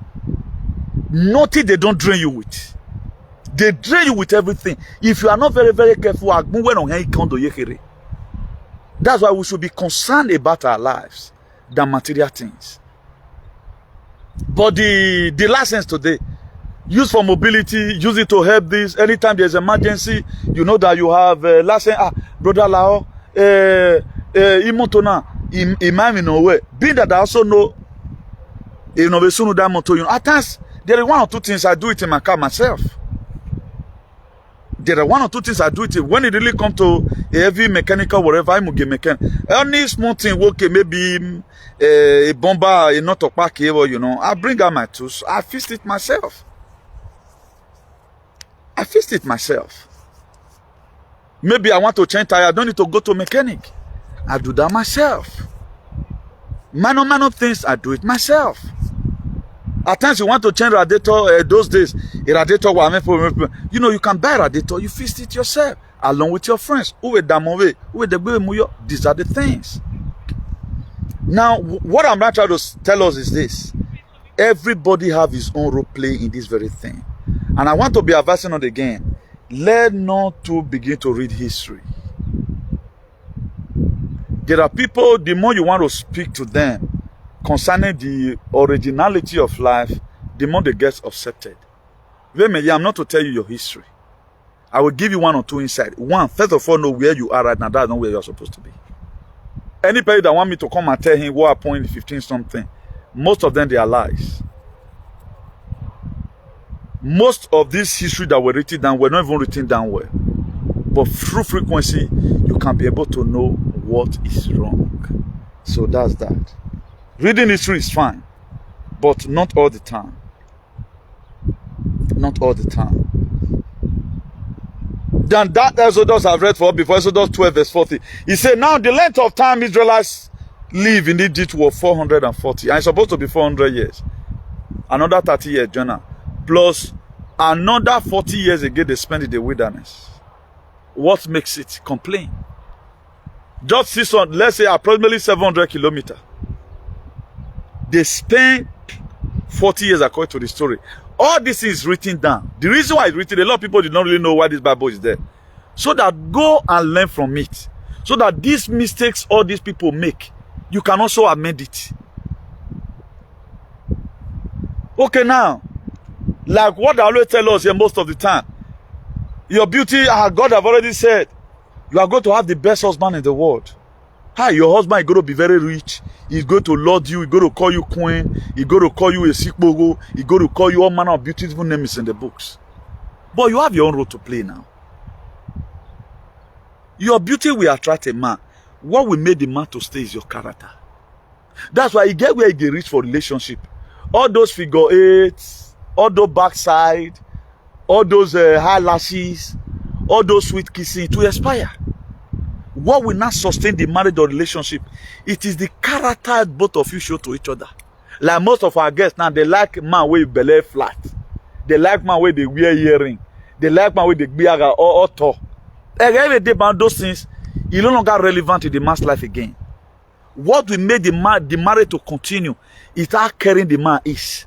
Nothing they don't drain you with. They drain you with everything. If you are not very, very careful, that's why we should be concerned about our lives than material things. But the license today, use for mobility, use it to help this. Anytime there's emergency, you know that you have license. Brother Lao, imotona, imam in a way. Being that I also know, at times there are 1 or 2 things I do it in my car myself. There are 1 or 2 things I do it when it really comes to a heavy mechanical, whatever, I'm going to mechanic. Any small thing, okay, maybe a bomber, a not a pack, I bring out my tools, I fix it myself. I fixed it myself. Maybe I want to change tire, I don't need to go to a mechanic. I do that myself. Minor things, I do it myself. At times you want to change radiator, those days, a radiator, you can buy a radiator, you fix it yourself, along with your friends. These are the things. Now, what I'm not trying to tell us is this. Everybody have his own role play in this very thing. And I want to be advising on again. Let not to begin to read history. There are people, the more you want to speak to them concerning the originality of life, the more they get accepted. I'm not to tell you your history. I will give you 1 or 2 insights. One, first of all, know where you are right now. That's not where you're supposed to be. Anybody that want me to come and tell him what happened in 15 something, most of them, they are lies. most of this history that were written down were not even written down well. But through frequency, you can be able to know what is wrong. So that's that. Reading history is fine, but not all the time. Not all the time. Then that Exodus I've read for before, Exodus 12 verse 40. He said, now the length of time Israelites live in Egypt was 440. And it's supposed to be 400 years. Another 30 years journey. Plus another 40 years again they spent in the wilderness. What makes it? Complain. Just 600, let's say approximately 700 kilometers. They spent 40 years according to the story. All this is written down. The reason why it's written, a lot of people did not really know why this Bible is there. So that go and learn from it. So that these mistakes all these people make, you can also amend it. Okay, now, like what I always tell us here most of the time, your beauty, God have already said, you are going to have the best husband in the world. Hi, your husband is going to be very rich. He's going to lord you. He's going to call you queen. He's going to call you a sikbogo. He's going to call you all manner of beautiful names in the books. But you have your own role to play now. Your beauty will attract a man. What will make the man to stay is your character. That's why you get where you get rich for relationship. All those figure eights, all those backside, all those high lashes, all those sweet kissing to expire. What will not sustain the marriage or relationship? It is the character both of you show to each other. Like most of our guests now, they like man with belly flat. They like man with the wear earring. They like man with the biaga or tall. Every day about those things, it's no longer relevant in the man's life again. What will make the marriage to continue is how caring the man is.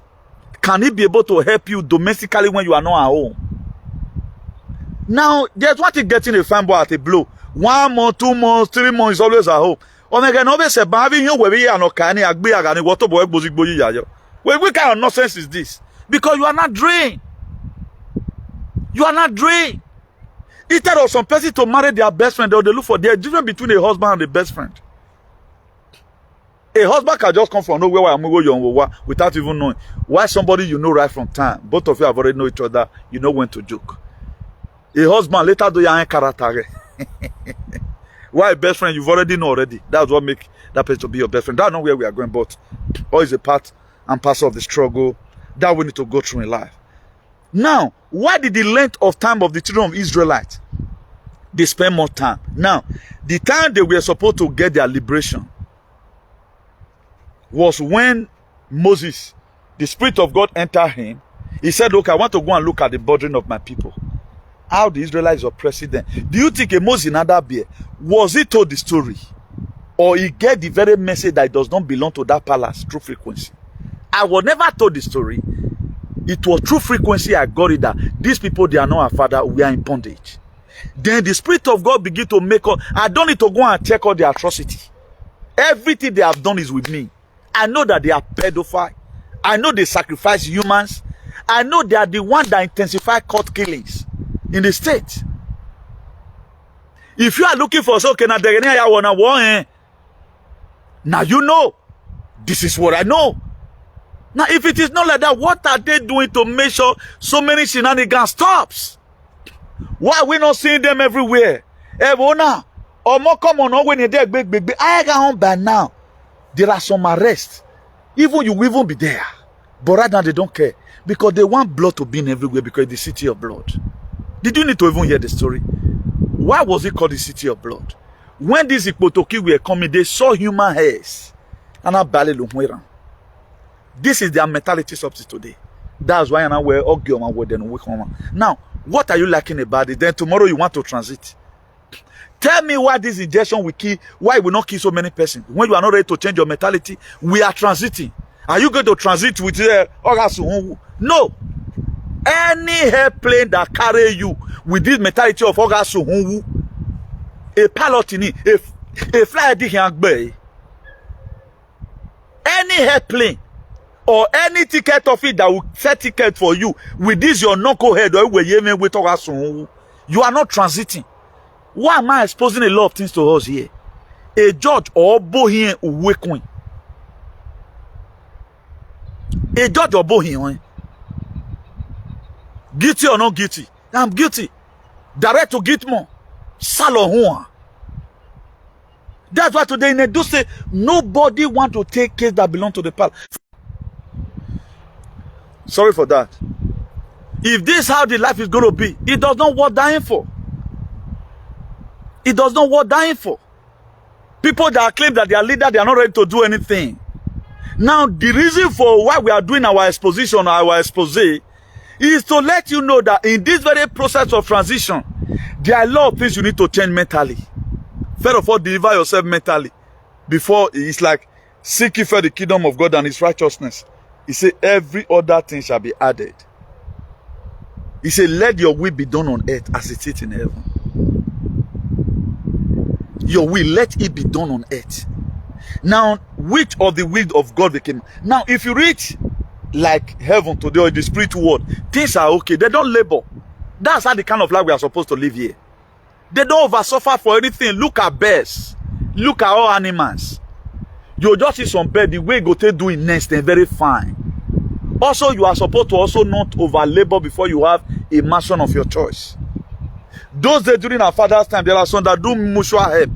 Can he be able to help you domestically when you are not at home? Now, there's one thing getting a fine boy at a blow. 1 month, 2 months, 3 months is always at home. What kind of nonsense is this? Because you are not drained. You are not drained. Instead of some person to marry their best friend, they look for the difference between a husband and a best friend. A husband can just come from nowhere without even knowing. Why somebody you know right from time. Both of you have already know each other. You know when to joke. A husband later do your character. Why a best friend? You've already know already. That's what make that person to be your best friend. That's not where we are going, but all is a part and parcel of the struggle that we need to go through in life. Now, why did the length of time of the children of Israelites? They spend more time. Now, the time they were supposed to get their liberation was when Moses, the Spirit of God entered him. He said, look, I want to go and look at the burden of my people. How the Israelites oppressed them. Do you think a Moses in that beer, was he told the story? Or he get the very message that it does not belong to that palace through frequency? I was never told the story. It was through frequency I got it that these people, they are not our father, we are in bondage. Then the Spirit of God begin to make us. I don't need to go and check all the atrocity. Everything they have done is with me. I know that they are pedophile. I know they sacrifice humans. I know they are the one that intensify court killings in the state. If you are looking for so now you know this is what I know. Now if it is not like that, what are they doing to make sure so many shenanigans stops? Why are we not seeing them everywhere? Now or more common when they're big I got home by now. There are some arrests. Even you will even be there. But right now they don't care. Because they want blood to be in everywhere because it's the city of blood. Did you need to even hear the story? Why was it called the city of blood? When these Ikpotoki were coming, they saw human hairs. And this is their mentality up to today. That's why I wear now, what are you liking about it? Then tomorrow you want to transit. Tell me why this injection will kill, why it will not kill so many persons. When you are not ready to change your mentality, we are transiting. Are you going to transit with no. Any airplane that carry you with this mentality of a pilot in it, a flight, any airplane or any ticket of it that will set ticket for you with this your knuckle head or you are not transiting. Why am I exposing a lot of things to us here? A judge or bohin uwekun. A judge or bohin. Guilty or not guilty? I'm guilty. Direct to get more. Salohua. That's why today in Edo State, nobody want to take case that belong to the palace. Sorry for that. If this is how the life is going to be, it does not worth dying for. It does not worth dying for. People that claim that they are leader, they are not ready to do anything. Now, the reason for why we are doing our exposition, our expose, is to let you know that in this very process of transition, there are a lot of things you need to change mentally. First of all, deliver yourself mentally. Before, it's like, seek ye first the kingdom of God and his righteousness. He said, every other thing shall be added. He said, let your will be done on earth as it is in heaven. Your will, let it be done on earth. Now, which of the will of God became? Now, if you reach like heaven today or the spiritual world, things are okay. They don't labor. That's how the kind of life we are supposed to live here. They don't over suffer for anything. Look at birds. Look at all animals. You just see some bird, the way you go to do it next, they're very fine. Also, you are supposed to also not over labor before you have a mansion of your choice. Those days during our father's time, there are some that do mutual help.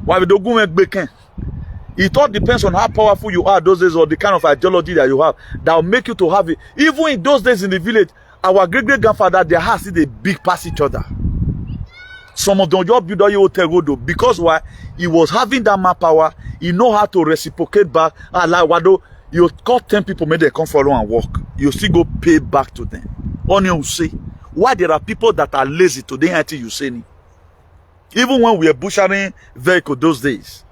Why we don't go make bacon? It all depends on how powerful you are those days or the kind of ideology that you have that will make you to have it. Even in those days in the village, our great-great-grandfather, their house is a big past each other. Some of them just build a hotel road because why? He was having that man power. He know how to reciprocate back. Like wado, you call 10 people, make them come follow and work. You still go pay back to them. Only you say why there are people that are lazy today until you say it. Even when we were butchering vehicle those days,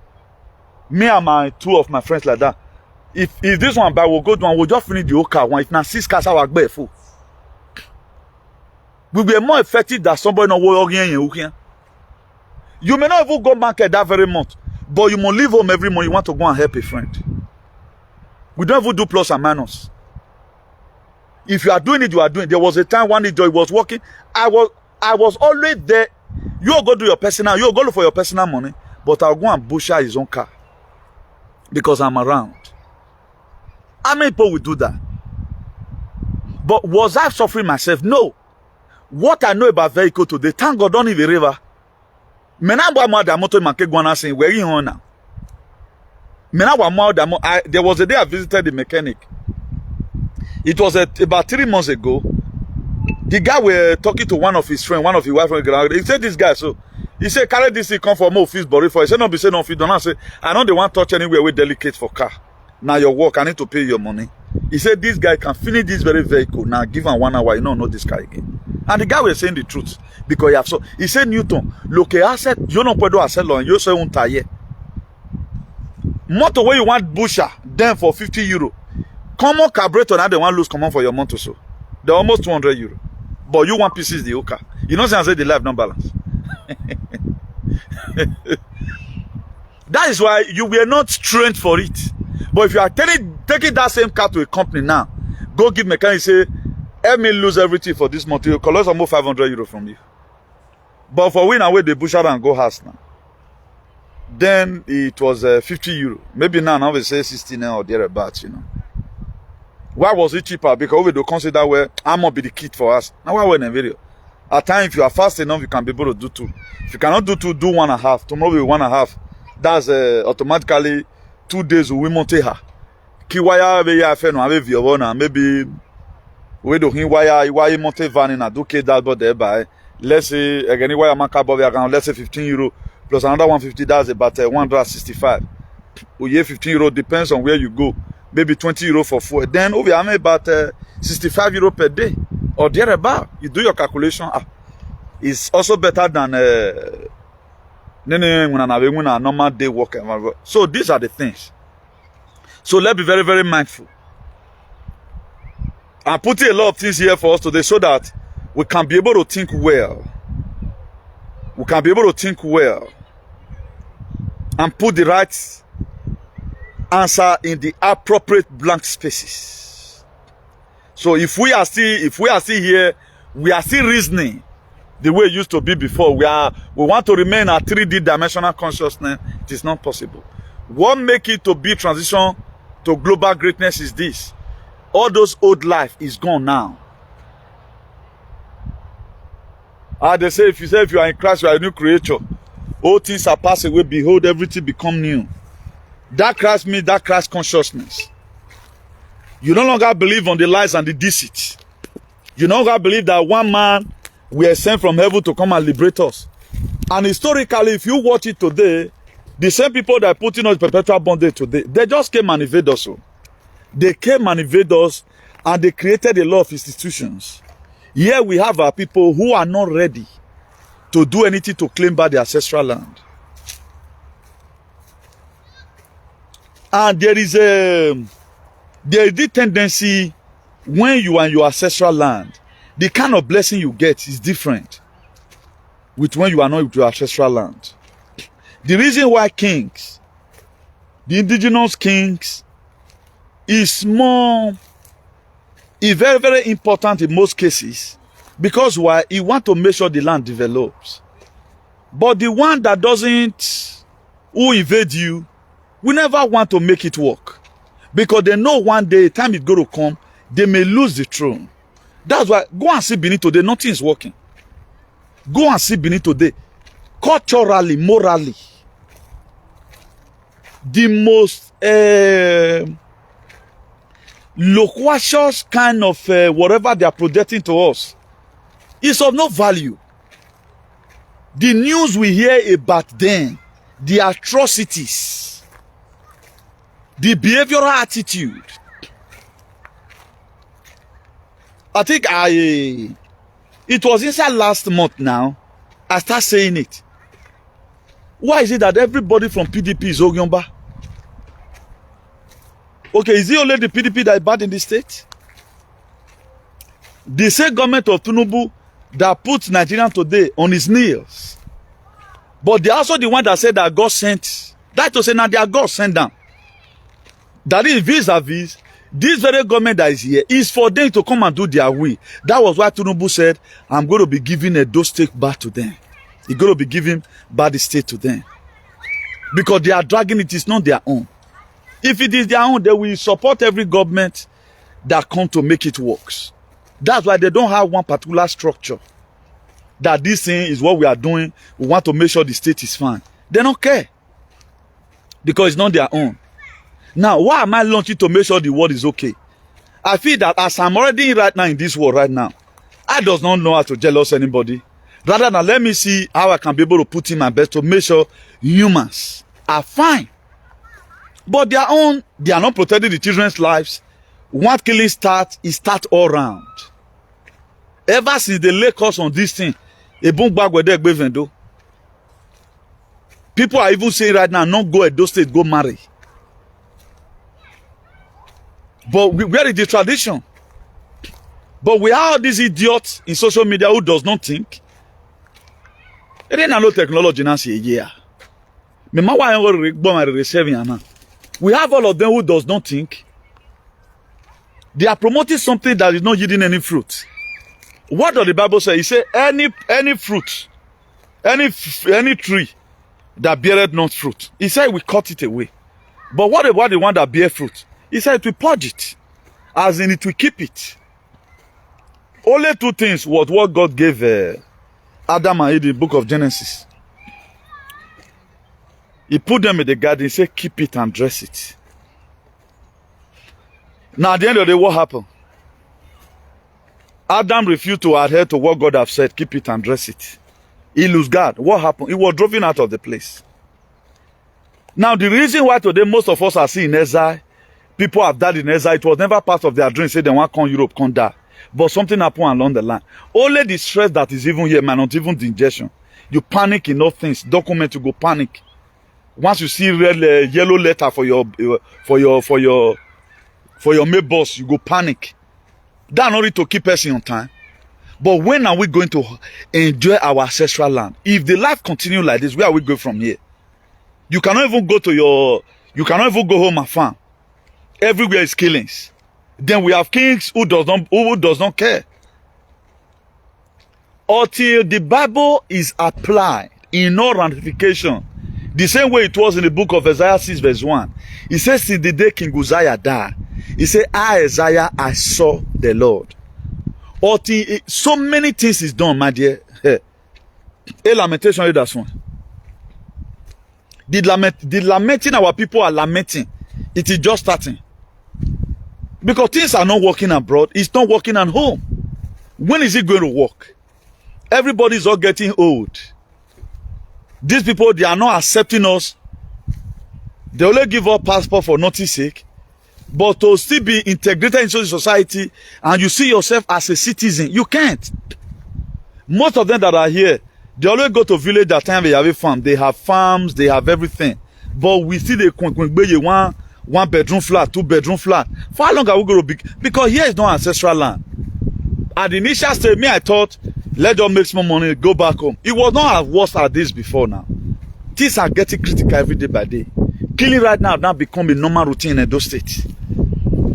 me and two of my friends like that. If this one buy, we'll go to one, we'll just finish the whole car. One, if not 6 cars, our back full. We were more effective than somebody not working in. You may not even go market that very month, but you must leave home every month. You want to go and help a friend. We don't even do plus and minus. If you are doing it, you are doing it. There was a time one day Joy was working. I was always there. You go do your personal, you go look for your personal money, but I'll go and butcher his own car because I'm around. How many people will do that? But was I suffering myself? No. What I know about vehicle today, thank God, don't even river. There was a day I visited the mechanic. It was about 3 months ago. The guy were talking to one of his friends, one of his wife. He said, this guy, so he said, carry this thing, come for more fees, but for he said, no, be say no fee. Don't I say, I know they want to touch anywhere with delicate for car. Now your work, I need to pay your money. He said, this guy can finish this very vehicle. Now give him 1 hour, you don't know this guy again. And the guy was saying the truth. Because he have so he said, Newton, look asset, you know puedo hacerlo, and you say un taller. Motor where you want busher, then for 50 euro. Common carburetor, now they want lose common for your motor, so they're almost 200 euro. But you want pieces the whole car. You know, say the life non balance. That is why you were not trained for it. But if you are taking that same car to a company now, go give mechanic, say, help me lose everything for this month. You collect almost 500 euro from you. But for win away the butcher and go house now. Then it was 50 euro. Maybe now we say 16 or thereabouts, you know. Why was it cheaper? Because we do consider where I'm gonna be the kit for us. Now why we're in a video? At times, if you are fast enough, you can be able to do 2. If you cannot do 2, do 1.5. Tomorrow will be 1.5. That's automatically 2 days we monte her. Kiwaya be ya fe no ave view na maybe we do hin wire monte van in a do that but there by let's say again wire man carbon around let's say 15 euro plus another 150, that's about 165. We 15 euro depends on where you go. Maybe 20 euro for fuel. Then over here about 65 euro per day or thereabout. You do your calculation. It's also better than normal day work. So these are the things. So let's be very, very mindful. I'm putting a lot of things here for us today so that we can be able to think well. We can be able to think well and put the right answer in the appropriate blank spaces. So if we are still here, we are still reasoning the way it used to be before. We want to remain a 3D dimensional consciousness. It is not possible. What make it to be transition to global greatness is this. All those old life is gone now. They say if you are in Christ, you are a new creature. All things are passed away. Behold, everything become new. That Christ means that Christ consciousness. You no longer believe on the lies and the deceit. You no longer believe that one man were sent from heaven to come and liberate us. And historically, if you watch it today, the same people that are putting us in perpetual bondage today, they just came and invade us. They came and invade us, and they created a lot of institutions. Here we have our people who are not ready to do anything to claim back their ancestral land. And there is the tendency when you are in your ancestral land, the kind of blessing you get is different with when you are not with your ancestral land. The reason why kings, the indigenous kings, is very, very important in most cases, because why? You want to make sure the land develops. But the one that doesn't, who invade you, we never want to make it work. Because they know one day, time is going to come, they may lose the throne. That's why, go and see Benin today, nothing is working. Go and see Benin today. Culturally, morally, the most loquacious kind of whatever they are projecting to us is of no value. The news we hear about them, the atrocities, the behavioral attitude. I think it was inside last month now, I start saying it. Why is it that everybody from PDP is Ogyomba? Okay, is it only the PDP that is bad in the state? The same government of Tinubu that puts Nigeria today on his knees. But they are also the one that said that God sent. That to say now their God sent down. That is vis-a-vis, this very government that is here is for them to come and do their will. That was why Tinubu said, I'm going to be giving a Edo State back to them. He's going to be giving back the state to them. Because they are dragging it, it's not their own. If it is their own, they will support every government that come to make it work. That's why they don't have one particular structure. That this thing is what we are doing. We want to make sure the state is fine. They don't care. Because it's not their own. Now, why am I launching to make sure the world is okay? I feel that as I'm already right now in this world right now, I does not know how to jealous anybody. Rather than let me see how I can be able to put in my best to make sure humans are fine. But their own, they are not protecting the children's lives. Once killing starts, it starts all round. Ever since they lay us on this thing, people are even saying right now, not go Edo State, go marry. But where is the tradition? But we have these idiots in social media who does not think. It ain't no technology now. We have all of them who does not think. They are promoting something that is not yielding any fruit. What does the Bible say? It says any fruit, any tree that beareth not fruit. He said we cut it away. But what about the one that bear fruit? He said it will purge it, as in it will keep it. Only two things was what God gave Adam and Eve in the book of Genesis. He put them in the garden. He said, keep it and dress it. Now, at the end of the day, what happened? Adam refused to adhere to what God have said, keep it and dress it. He lost God. What happened? He was driven out of the place. Now, the reason why today most of us are seeing exile, people have died in exile, it was never part of their dream, say they want to come Europe, come die. But something happened along the line. Only the stress that is even here, man, not even the injection. You panic in all things. Document, you go panic. Once you see red yellow letter for your mail boss, you go panic. That's not it to keep us on time. But when are we going to enjoy our ancestral land? If the life continue like this, where are we going from here? You cannot even go you cannot even go home and farm. Everywhere is killings. Then we have kings who does not care. Until the Bible is applied in all ramification, the same way it was in the book of Isaiah 6 verse 1. It says, since the day King Uzziah died, he said, I, Isaiah, I saw the Lord. Until so many things is done, my dear. A lamentation is that one. The lamenting our people are lamenting. It is just starting. Because things are not working abroad. It's not working at home. When is it going to work? Everybody is all getting old. These people, they are not accepting us. They only give up passport for nothing's sake. But to still be integrated into the society and you see yourself as a citizen, you can't. Most of them that are here, they always go to village that time they have a farm. They have farms, they have everything. But we see the one bedroom flat, 2 bedroom flat. For how long are we going to be? Because here is not ancestral land. At the initial stage, I thought, let's just make some money, go back home. It was not as worse as this before now. Things are getting critical every day by day. Killing right now become a normal routine in those states.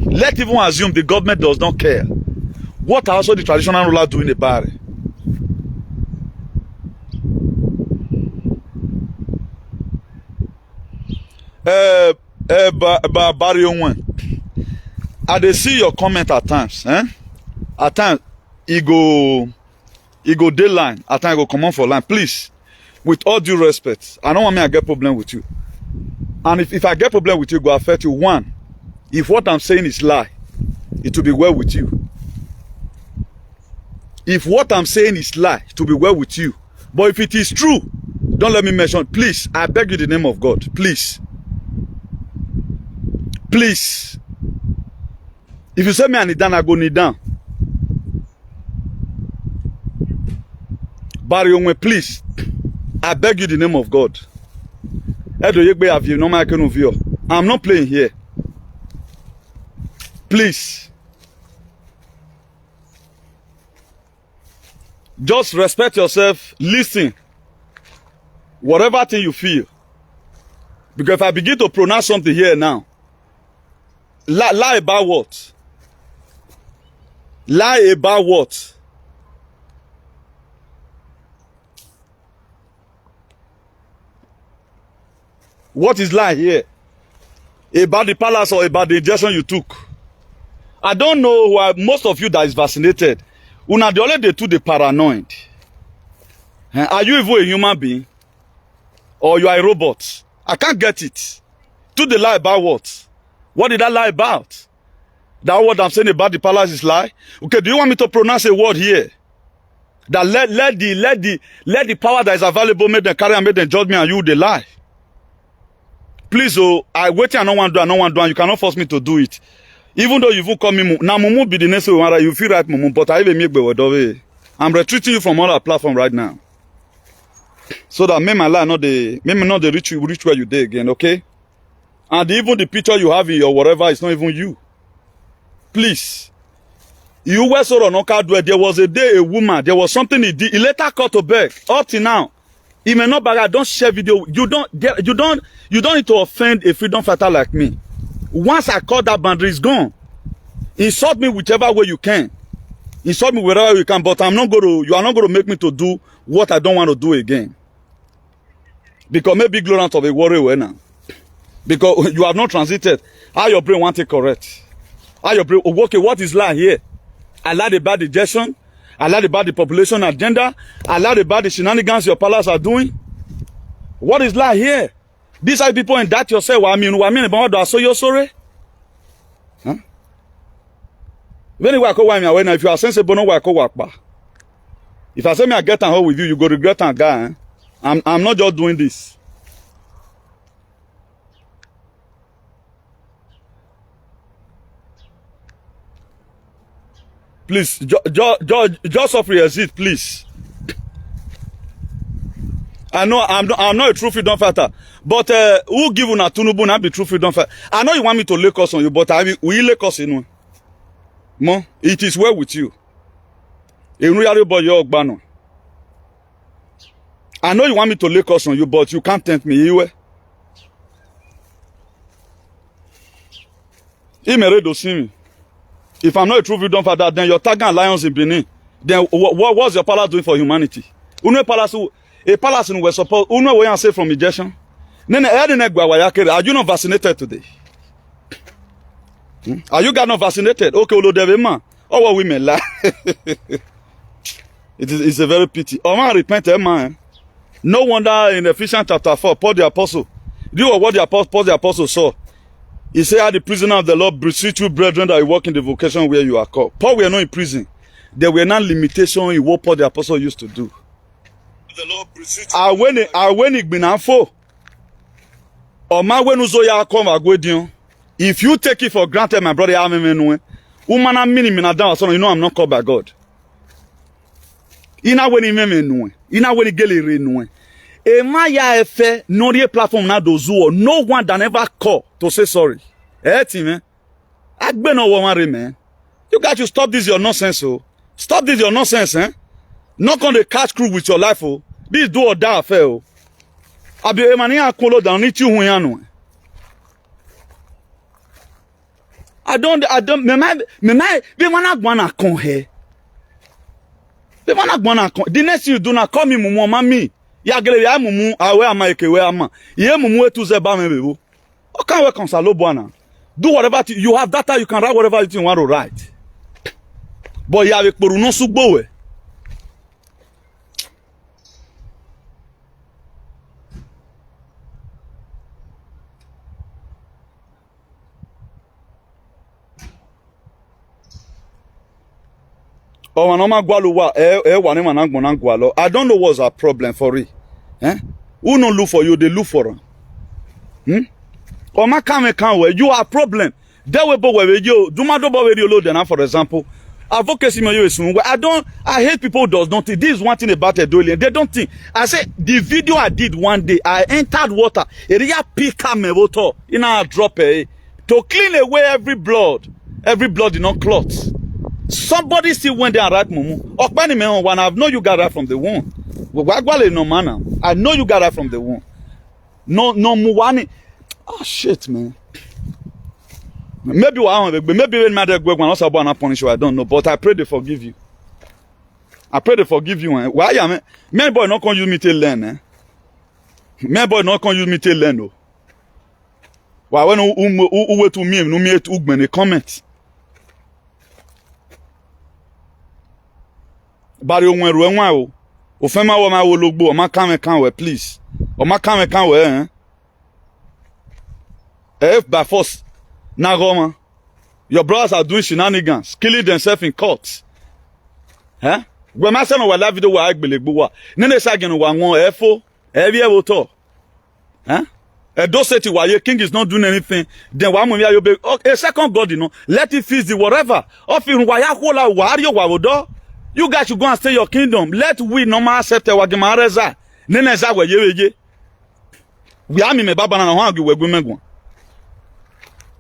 Let's even assume the government does not care. What are also the traditional rulers doing about it? Barry Owen, I dey see your comment at times. At times, he go deadline. At times, he go come on for line. Please, with all due respect, I don't want me to get problem with you. And if I get problem with you, it go affect you. One, if what I'm saying is lie, it will be well with you. If what I'm saying is lie, it will be well with you. But if it is true, don't let me mention. Please, I beg you in the name of God. Please. Please. If you say me I need down, I go kneel down. Barry Owen, please. I beg you in the name of God. I'm not playing here. Please. Just respect yourself. Listen. Whatever thing you feel. Because if I begin to pronounce something here now, lie about what? Lie about what? What is lie here? About the palace or about the injection you took? I don't know why most of you that is vaccinated, una the only they do the paranoid. Are you even a human being? Or you are a robot? I can't get it. Do the lie about what? What did I lie about? That what I'm saying about the palace is lie? Okay, do you want me to pronounce a word here? That let the power that is available make them carry and make them judge me and you the lie. Please, oh, I wait and I don't want to do, and you cannot force me to do it. Even though you will call me now, Mumu be the next one, you feel right, Mumu, but I even make the I'm retreating you from all our platform right now. So that make my lie not the reach where you did again, okay? And even the picture you have in or whatever is not even you. Please. You were so on there was a day a woman, there was something he did, he later cut to beg. Up to now. He may not bag, don't share video. You don't need to offend a freedom fighter like me. Once I cut that boundary, it's gone. Insult me whichever way you can. Insult me wherever you can, but you are not going to make me to do what I don't want to do again. Because maybe ignorant of a warrior now. Because you have not transited. How your brain want it correct? How your brain, okay, what is lie here? I lied about the gestion. I lied about the population agenda. I lied about the shenanigans your palace are doing. What is lie here? These are people in that yourself. I mean about that. So you're sorry? Huh? If you are sensible, no work. If I say me I get and hold with you, you go regret and guy. Eh? I'm not just doing this. Please, just off your seat, please. I know I'm not a true freedom fighter, but who give una tunubu not be true freedom fighter? I know you want me to lay us on you, but we lay us in one. Mo, it is well with you. I know you want me to lay us on you, but you can't tempt me. You me. If I'm not a true freedom fighter, then you're tagging alliance in Benin. Then what's your palace doing for humanity? A palace in West support. Where you say from injection? Are you not vaccinated today? Are you guys not vaccinated? Okay, man. Oh, what women lie. It's a very pity. Oh man, repent, man. No wonder in Ephesians chapter 4, Paul the apostle, do what the apostle saw. He said, "I, the prisoner of the Lord, beseech you, brethren, that you walk in the vocation where you are called." Paul were not in prison. There were not limitations in what Paul the apostle used to do. The Lord beseech you. When it been afo, or man when uzo ya come agwedion. If you take it for granted, my brother, you know I'm not called by God. Ina when he ina when he gelere no. E ma ya efe no the platform na dozu no one that never call to say sorry. Man. Agbe no one man. You guys should stop this your nonsense, oh. Stop this your nonsense, eh? Not on the catch crew with your life, oh. Be do or die affair, oh. Abi emani akolo down it you no. I don't be wanna gwana con here. Be wanna gwana con. The next you do not call me mumu mami. Ya gele ya mumu awe ama ekewe ama. Ye mumu etu zeba mebebo. Okay, we consalo bwana. Do whatever you have data, you can write whatever you want to write. But ya avec poru no sugbo we. I don't know what's our problem for it. Who no look for you, they look for them. You are a problem. That way, you do my double radio load now, for example. Advocacy, I hate people who does not think. This is one thing about it, they don't think. I said the video I did one day, I entered water, a real picker me water, in a drop to clean away every blood did not clot. Somebody still went there and write mumu. I know you got that from the womb. No manner. I know you got that from the womb. No muwani. Oh shit, man. Maybe when mother go when also born punish you, I don't know. But I pray they forgive you. I pray they forgive you. Why am man boy not gonna use me to learn, eh? Man boy not gonna use me to learn, no. Why when who to me no me to ugmen a comment. But you went wrong, o fema wo ma wo logbo o ma kan we please o ma kan we if by force na goma your brothers are doing shenanigans killing themselves in court we ma say no we live video wa agbelegbo wa nene say again wa won efo e bi e wo to Edo City wa ye king is not doing anything then wa mo mi ayo be a second god, you know, let it feast the whatever of in wa ya ko la wa ario wa wodo. You guys should go and stay your kingdom. Let we normal accept our gemareza. Neneza we ye. We are me baba na ho we gumengwa.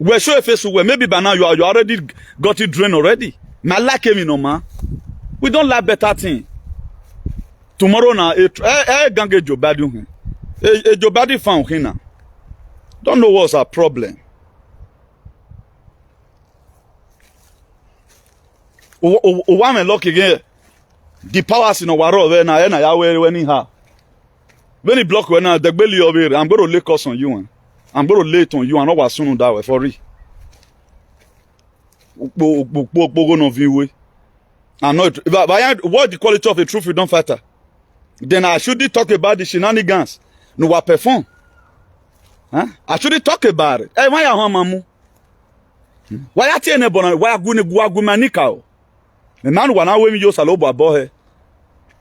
We show face we maybe by now you already got it drained already. My like me no man. We don't like better thing. Tomorrow na gange jobadi hu. Jobadi fan hina. Don't know what's our problem. One lock again. The powers in our road na ya when ha. When he block when the belly of it, I'm going to lay cost on you. I'm going to lay it on you and not was soon that way for real. I'm not. But what the quality of a true freedom fighter? Then I shouldn't talk about the shenanigans. No, what perform? I shouldn't talk about it. Hey, why are you mamu? Why are you bona? Why are you gumanika? The man wana we mi yo salobo abohe.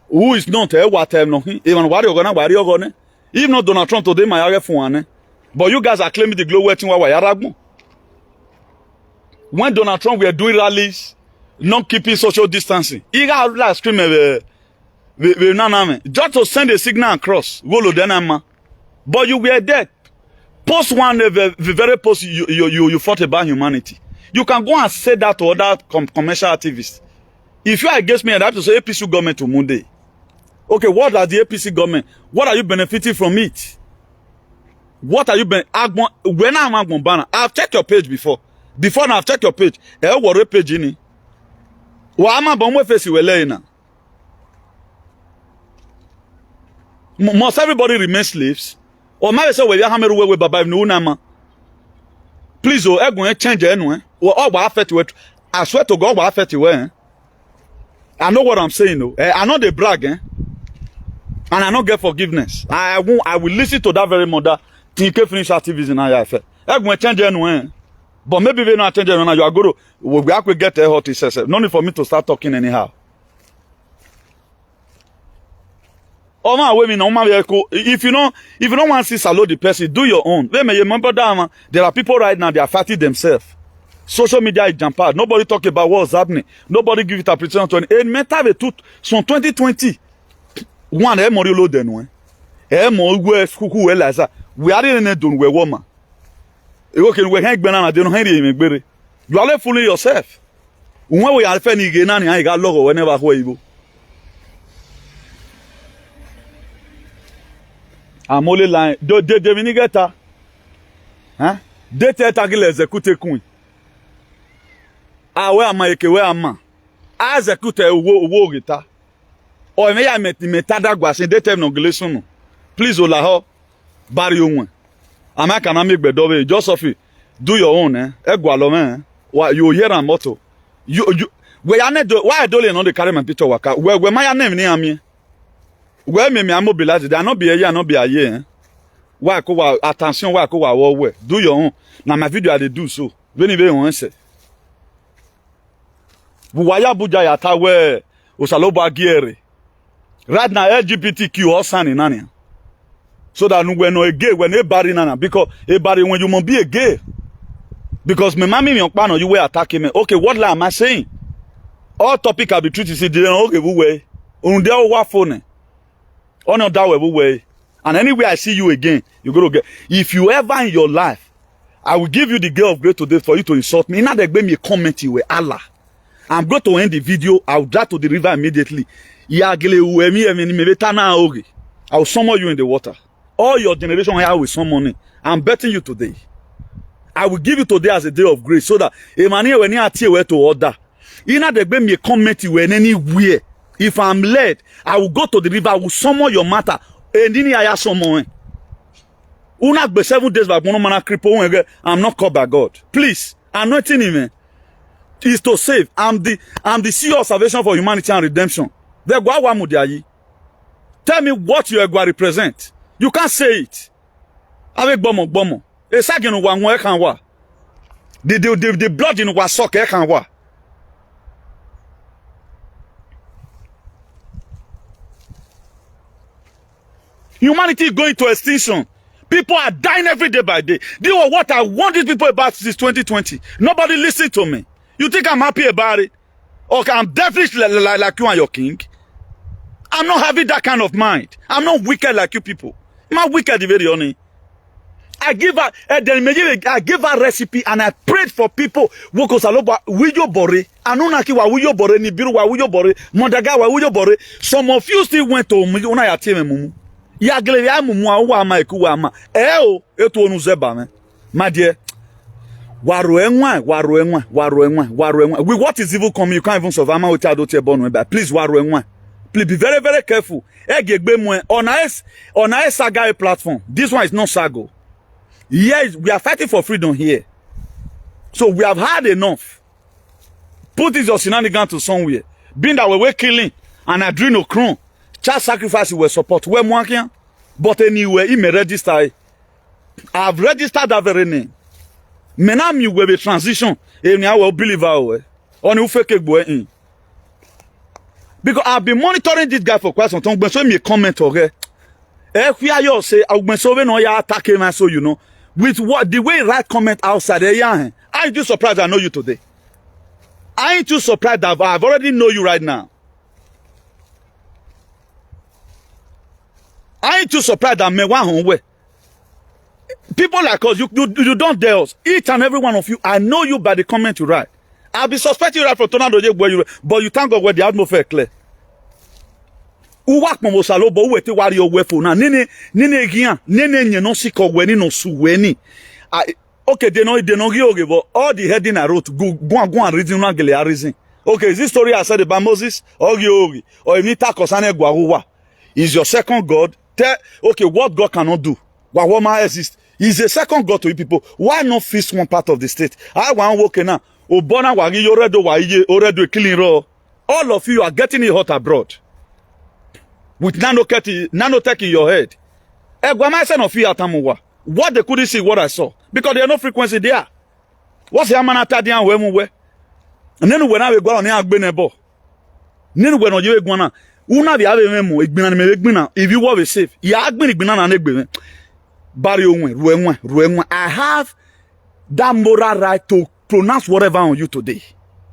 Who is not what time no? Even what you gonna? Even not Donald Trump today my area for but you guys are claiming the glow waiting while yaragmo. When Donald Trump were doing rallies, not keeping social distancing, he got like screaming just to send a signal across. But you were dead. Post one the very post you fought about humanity. You can go and say that to other commercial activists. If you are against me, I have to say APC government to Monday. Okay, what are the APC government? What are you benefiting from it? What are you when I'm I've checked your page before. Before now, I've checked your page. What page in it? Must everybody remain slaves? Or maybe say we have we baba no nama. Please, oh, change anyway. Or what affect you? I swear to God, what affect you? I know what I'm saying, though. I know they brag, and I don't get forgiveness. I will listen to that very mother. Think finish activism in IIF. I'm going to change anyway. But maybe they not change anyway. You are going to, we have to get a hot, he says. No need for me to start talking anyhow. Oh man, wait a minute. If you don't want to see salute the person, do your own. Wait a minute, remember that, there are people right now, they are fighting themselves. Social media is jump out. Nobody talk about what's happening. Nobody give it a pretension to it. Mental tout son 2020. One e mori lo denu e mo we kuku we laza. We are in a done we woman. E go ken we hen gbe na de no hen ri megbere. You are fooling yourself. When we are feni ge na ni an ga logo whenever ho ibo. I'm only lying. De minigeta. Hein? De te tagile execute kun. Ah, where am I? Where am I? As a good wo gita. Or may I met metadagwas in daytime nongulation. Please, Olaho, barry one. I'm a can make bedobe. Joseph, do your own, eh? Egualome, why you hear a motto? You, where I need why I don't know the carry my picture waka. Where my name near me? Where me I mobilize? They are not be a year, not be a year. Why go attention? Why go away? Do your own. Now my video I do so. When you want say. Buwaya buja ya tawe usaloba giere. Right now LGBTQ all sign in nania. So that when no a gay when a body nana because a body when you must be a gay. Because my mommy me you were attacking me. Okay, what am I saying? All topic I'll be treated say okay way. On there wa phone. On that way. And anywhere I see you again, you go to get. If you ever in your life, I will give you the girl of grace today for you to insult me. Now they give me a comment you with Allah. I'm going to end the video. I'll drive to the river immediately. I will summon you in the water. All your generation here will summon me. I'm betting you today. I will give you today as a day of grace so that when you are where to order. You know they give me a comment you anywhere. If I'm led, I will go to the river. I will summon your matter. And then I summon. Una be 7 days back. I'm not called by God. Please, I'm not in him. Is to save. I'm the CEO of Salvation for Humanity and Redemption. Tell me what you are going to represent. You can't say it. Avec bomo. The blood in wa sock can wa. Humanity is going to extinction. People are dying every day by day. This is what I want these people about since 2020. Nobody listen to me. You think I'm happy about it? Okay, I'm definitely like you and your king. I'm not having that kind of mind. I'm not wicked like you people. I'm not wicked, very honest. I give her recipe and I prayed for people who go saloba wiyo bore. Anunaki wa wiyo bore ni biru wa wiyo bore. Mondaga wa wiyo bore. Some of you still went to una ya tieme mumu. Ya gele ya mumu wa ama eku wa ama. Eto onu zeba me. My dear. With what is evil coming, you can't even survive. Please, please be very, very careful. On a Saga platform, this one is not Sago. Yes, we are fighting for freedom here. So we have had enough. Put this your shenanigans to somewhere. Being that we were killing and adrenochrome, child sacrifice we support. We're working, but anyway, he may register. I've registered that very name. Maintenant, you will be transition. And I will believe our on you fake boy. Because I've been monitoring this guy for quite some time. But so me comment okay. If we are you say I'll be so no ya attack him so you know with what the way right comment outside there. Yeah, I ain't too surprised I know you today. I ain't too surprised that I've already know you right now. I ain't too surprised that me one way. People like us, you don't dare us. Each and every one of you, I know you by the comment you write. I'll be suspecting you right from Tornado where you, but you thank God where the atmosphere clear. Uwak mo salo bo wete wari owe fo na nene gian nene nye no siko weni no suweni. Okay, they know but all the heading I wrote go and reason one gele reason. Okay, is this story I said about Moses? Ogi or Nita Kosane Gwaruwa is your second God. Okay, what God cannot do. Wawoma exists. He's a second God to you people. Why not fix one part of the state? I want working now. Obona wagi yoredo wa iye oredo killing ro. All of you are getting it hot abroad. With nanotech in your head. What they couldn't see what I saw. Because there's no frequency there. What's the amanata dian we? And then when I go on here, then when you go una bi ave memo igbina me igbina if you want to safe ya agbin igbina na negbe bari onwe ruenwe I have that moral right to pronounce whatever on you today,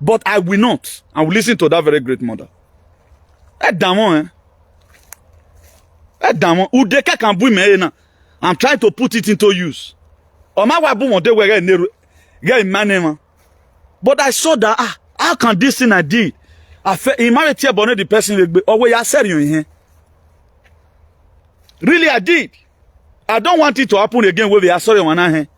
but I will not. I will listen to that very great mother. Edamon udeke kan bu me na. I'm trying to put it into use. Oma wa bu wonde we get manema. But I saw that how can this thing I did? In marriage, the person always I said you in here. Really, I did. I don't want it to happen again where we are sorry one here.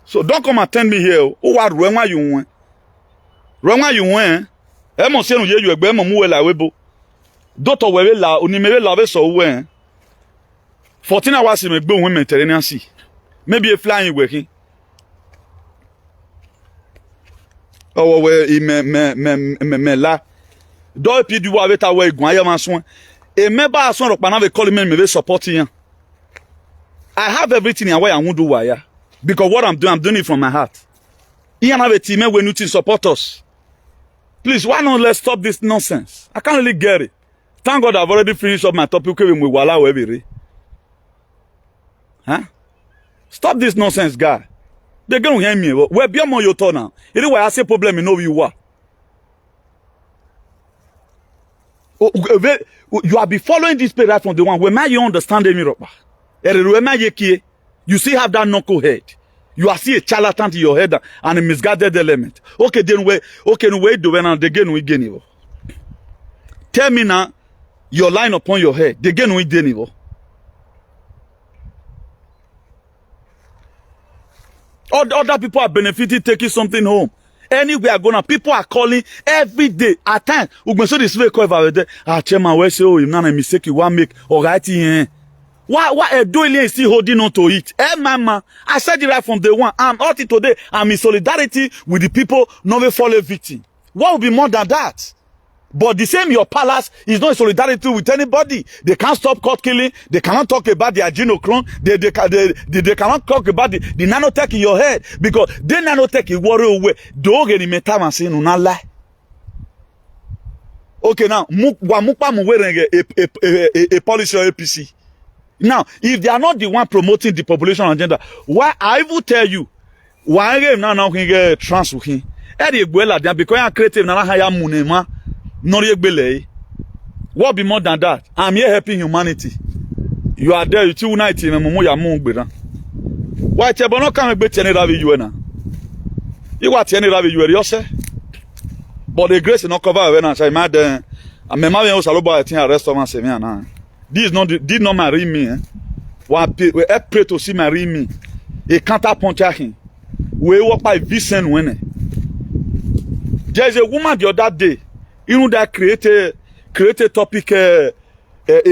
So don't come and tell me here. Who are wrong you want? Wrong you want? I'm saying you egbe mo mu la webo. Doctor we la onimere la be so we. 14 hours me gbe ohun Mediterranean Sea. Maybe a flying working. Oh, we me la. Do pi du wa beta we gun aye maso. E me ba so ro pa na be call me be supporting. I have everything in why I won't do why. Because what I'm doing it from my heart. Ian have a team when you to support us. Please, why not let's stop this nonsense? I can't really get it. Thank God I've already finished up my topic with wala we. Huh? Stop this nonsense, guy. They're going to hear me. We're beyond your turn now. It is why I say problem in know you are. You have been following this page right from the one. Where you understand me, you still have that knucklehead. You are still a charlatan to your head and a misguided element. Okay, then wait do when again we gain it. Tell me now, your line upon your head. They gain we gain it. Other people are benefiting taking something home. Anywhere gonna people are calling every day. At times, we go so this way call over there. Chairman, we say, oh, if not a mistake, you want make all right here. Why doing is still holding on to it? Mama, I said it right from day one. I'm out today. I'm in solidarity with the people not fallen victim. What would be more than that? But the same your palace is not in solidarity with anybody. They can't stop court killing. They cannot talk about the adrenochrome. They cannot talk about the nanotech in your head. Because the nanotech is worry away. Dog any metama say no lie. Okay, now mukpa mu wearing a policy or APC. Now, if they are not the one promoting the population agenda, why I will tell you why now can get trans with him. Because I creative na hire munema. What be more than that? I'm here helping humanity. You are there, you two unite in why Tebono can't be any ravi you na? You are any ravi you yourself. But the grace is not covered when I say, Madam, I'm a man who's a little bit at restaurant. This did not marry me. We pray to see marry me. A counterpuncher him. We walk by Vincent winning. There's a woman the other day. You know that created topic a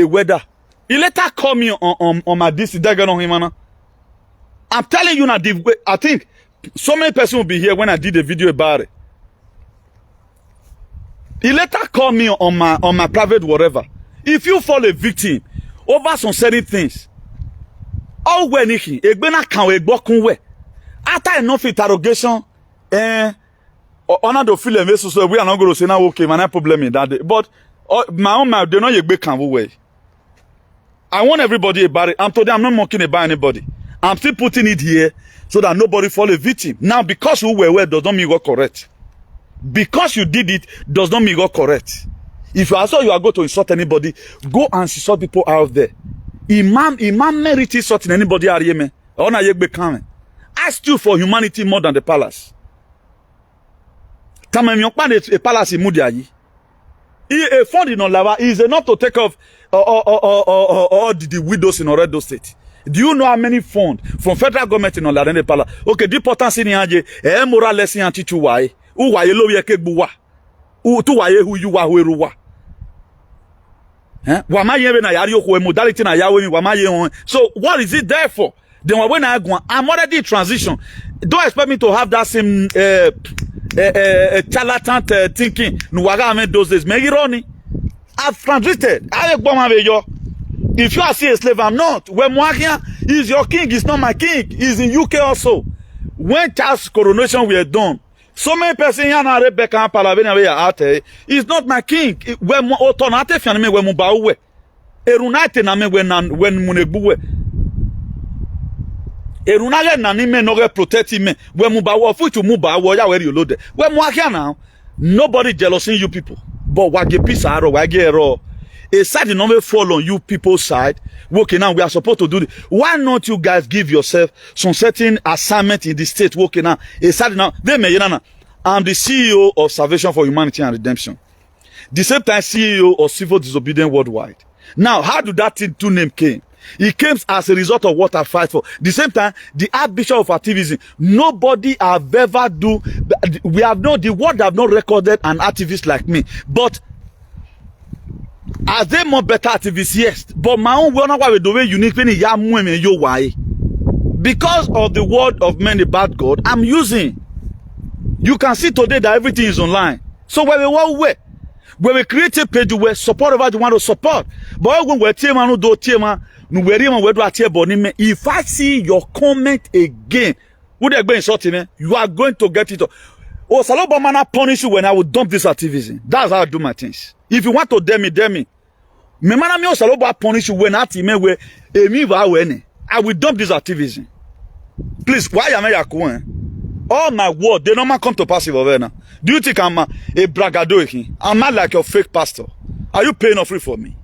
weather. He later call me on my DC. I'm telling you now. I think so many persons will be here when I did a video about it. He later call me on my private whatever. If you fall a victim over some certain things, all when he after enough interrogation, honor the film so we are not going to say now okay, man, no problem in that day. But my own mouth, they know you can way. I want everybody about it. I'm not mocking about anybody. I'm still putting it here so that nobody fall a victim. Now, because we were does not mean you are correct. Because you did it does not mean you are correct. If you are so you are going to insult anybody, go and insult people out there. Imam merit insulting anybody out here, man. Ask you for humanity more than the palace. A palace in Mudiayi. A fund in Olava is enough to take off all the widows in Oredo State. Do you know how many funds from federal government in Olava Palace? Okay, the importance in Yaje, moral lesson and teach you why. Who are you low buwa? Who to why who you are who are? Wamaye na yari modality na yawe wamaye. So what is it there for? Then when I go, I'm already in transition. Don't expect me to have that same charlatan thinking. No, I mean those days. Make it running. I've transited. If you are still a slave, I'm not. When Mwakia is your king, he's not my king. He's in UK also. When Charles' coronation were done, so many persons here now Rebecca Palavina were out. He's not my king. When Otonate Fianame when Mubawe. Erunate Name when Munebuwe. Erunage Nanime no protect him. When Mubawa for to Mubawa, where you loaded. When Mwakia now, nobody jealousing you people. But wage peace aro, wage ero. A side number fall on you people's side. Working now, we are supposed to do this. Why not you guys give yourself some certain assignment in the state working now? A side now, I'm the CEO of Salvation for Humanity and Redemption. The same time CEO of Civil Disobedience Worldwide. Now, how do that two name came? It came as a result of what I fight for. The same time, the Archbishop of activism. Nobody have ever do. We have not, the world have not recorded an activist like me. But are they more better activists? Yes. But my own one why we do unique because of the word of many bad God I'm using. You can see today that everything is online. So when we create a page where support whatever you want to support. But when we team and do team, if I see your comment again, you are going to get it. Oh, Salobamana punish you when I will dump this activism. That's how I do my things. If you want to dare me. Me mana me Saloba punish you when I will dump this activism. Please, why am I a all my word, they don't come to passive over now. Do you think I'm a bragado? I'm not like your fake pastor. Are you paying off free for me?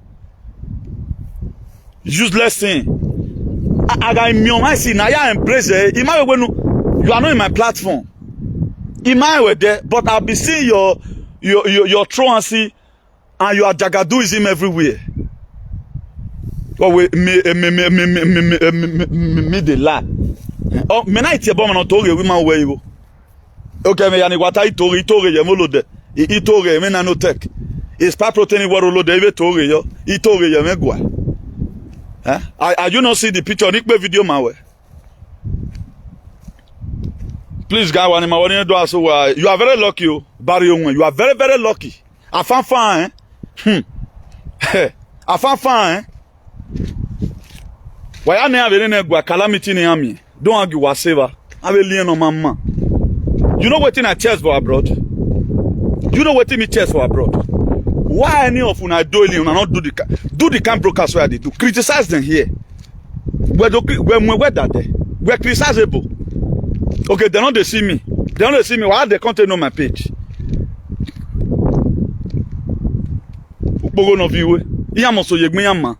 Useless thing. I got in my see now. I embrace it. You are not in my platform. You might there, but I'll be seeing your truancy and your jagadoism everywhere. Oh, me the lie. Oh, me na iti bomb na toge we man we. Okay, me yani wata itoge ye mo lode. Itoge me na no tech. Is pa protein woro lode even toge yo. Itoge ye me gwa. Are you not see the picture? Nikbe video man we. Please, guy, one my one do so you are very lucky, Barry. You are very, very lucky. I found fine. I found fine. Why I never been a calamity near me? Don't argue whatever. I will lean on my man. You know what in I chest for abroad? You know what in me chest for abroad? Why any of una do it and not do the camp broadcast where they do? Criticize them here. We're that day. We're criticizable. Okay, they don't see me. They don't see me. Why they content on my page? Bogo no view. Iyamoso yegmiyama.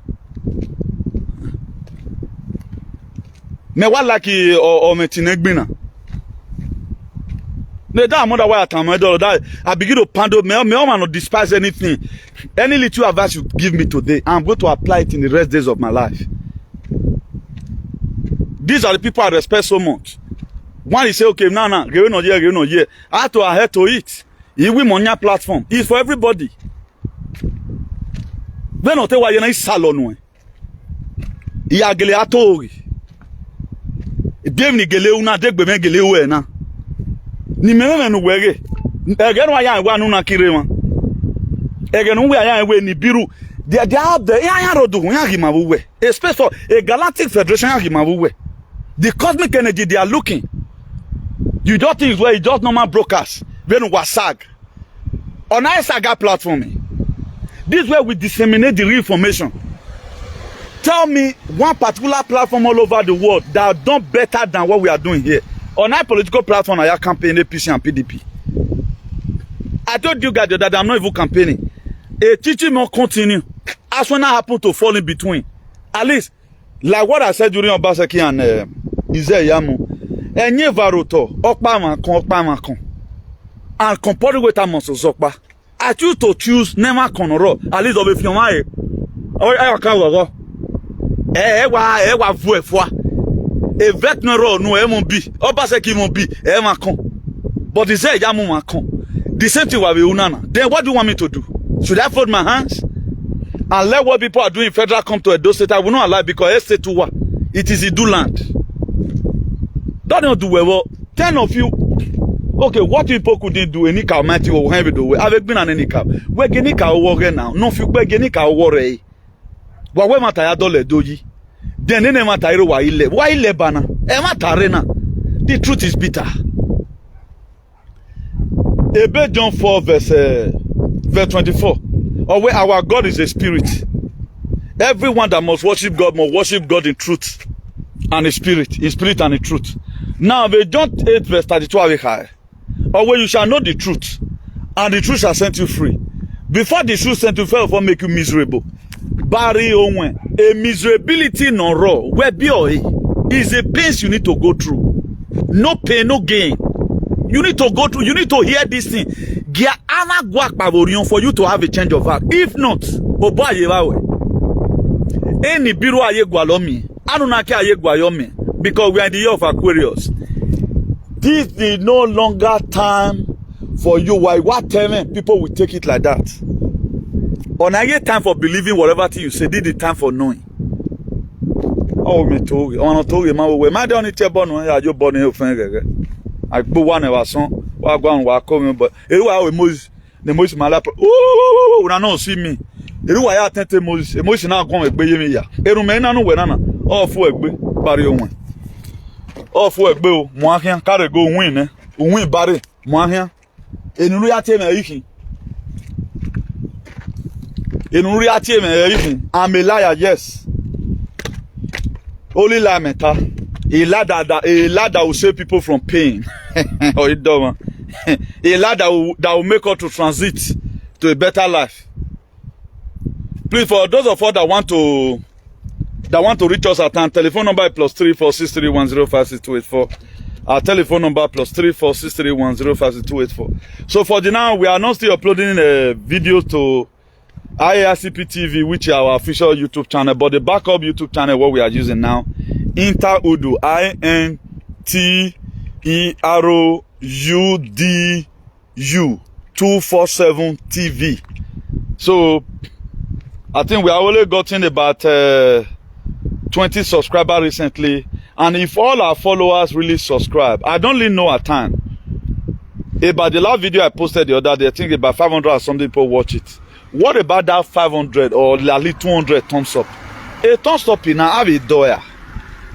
Me wa like o metinegbina. Me that mother why I begin to pandle. Me man not despise anything. Any little advice you give me today, I'm going to apply it in the rest days of my life. These are the people I respect so much. One is say, okay, no, give no year. I have to adhere to it. It will money platform. It's for everybody. When not why you salon. Ya gele atori. Dem ni gele una degbe men gele we na. Ni meme no wege. Ege no aya wa no na kire ma. Ege no we aya we ni biru. They have the ya rodo ya gimabu we. Especially for a galactic federation ya gimabu we. The cosmic energy they are looking. You don't think where you just normal brokers. When wasag. On our saga platform. This way we disseminate the real information. Tell me one particular platform all over the world that have done better than what we are doing here. On our political platform, I am campaigning APC and PDP. I told you guys that I'm not even campaigning. A teaching will continue. As when I happen to fall in between. At least, like what I said during Obaseki and Izeyamu. Enye varoto, okpa man kon. And compared with a monster zokpa. I choose to choose never conoro. At least of if you mind. Oh, I can't go. Wa vu efwa. E vetnero no e mon bi. Obaseki mon bi e ma kon. But he say yamu ma kon. The same thing wa be unana. Then what do you want me to do? Should I fold my hands and let what people are doing in federal come to Edo State? I will not allow because State to what? It is Idu land. Don't do well. 10 of you. Okay, what people couldn't do any cow mighty or heavy do. I've been an any cow. We're getting cow war now. No, if you we're getting cow war. But when Mataya dole doji, then any Matayro why lebana? Emma Tarena. The truth is bitter. Ebe John 4 verse 24. Or where our God is a spirit. Everyone that must worship God in truth and in spirit and in truth. Now, John 8 verse 32 or where you shall know the truth, and the truth shall set you free. Before the truth set you free, make you miserable. Barry Owen, a miserability no raw, where be is a pain you need to go through. No pain, no gain. You need to go through, you need to hear this thing. For you to have a change of heart. If not, any biro ayegwalomi, anunake ayegwayomi, because we are in the year of Aquarius. This is no longer time for you. Why? What time people will take it like that? On a time for believing whatever thing you say. This is the time for knowing. Oh, me too. I want to tell you, my my don't need to born. I just born here. I go one of our son. I go and walk home, but everywhere we move, the most my lap. Oh, when I don't see me. Everywhere I attend to Moses, emotional come and pay me ya. Erumena no we nana. All for egbe, bari owen. All for egbe o, mo ahia, carry go win eh. Win bari, mo ahia. Enuru ya tie me yikin. Enuru ya tie me yikin. I'm a liar, yes. Only lie meta. A lie that will save people from pain. Oh, it dumb. A lie that will make us to transit to a better life. Please, for those of us that want to reach us at our telephone number is +34631056284. Our telephone number +34631056284. So for the now, we are not still uploading videos to IARCP TV, which is our official YouTube channel, but the backup YouTube channel what we are using now, Interudu, INTERUDU 247 TV. So I think we have only gotten about 20 subscribers recently, and if all our followers really subscribe, I don't really know at time. About the last video I posted the other day, I think about 500 or something people watch it. What about that 500 or at least 200 thumbs up? A thumbs up in have a door.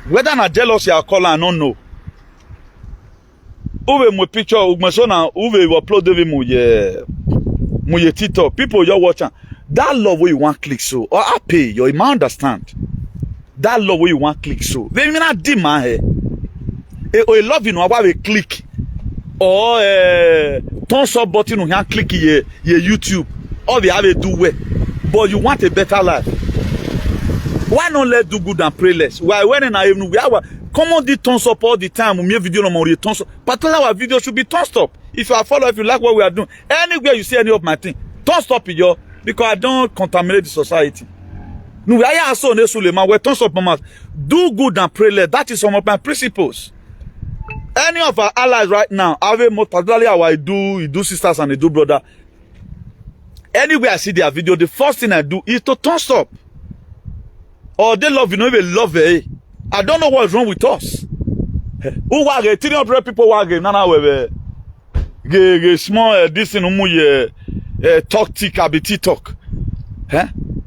Whether na jealousy or color, I don't know. Uwe my picture, uwe upload my TikTok. People you're watching. That love where you want click so, or I pay you might understand. That love where you want click so. They mean not dim my hair. A love you know about a click or thumbs up button on click your YouTube. All they have to do well. But you want a better life. Why not let do good and pray less? Why when I even we have come on the thumbs up all the time. We video no more thumbs up. But our video should be thumbs up. If you are follow, if you like what we are doing, anywhere you see any of my thing, thumbs up your. Because I don't contaminate the society. No, I also know Suleiman. We thumbs up, mama. Do good and pray less. That is some of my principles. Any of our allies right now, particularly how I do sisters and I do brother. Anywhere I see their video, the first thing I do is to thumbs up. Or they love you, know they love it. I don't know what's wrong with us. Who were 300 people were Nana we small this in talk tick abiti talk.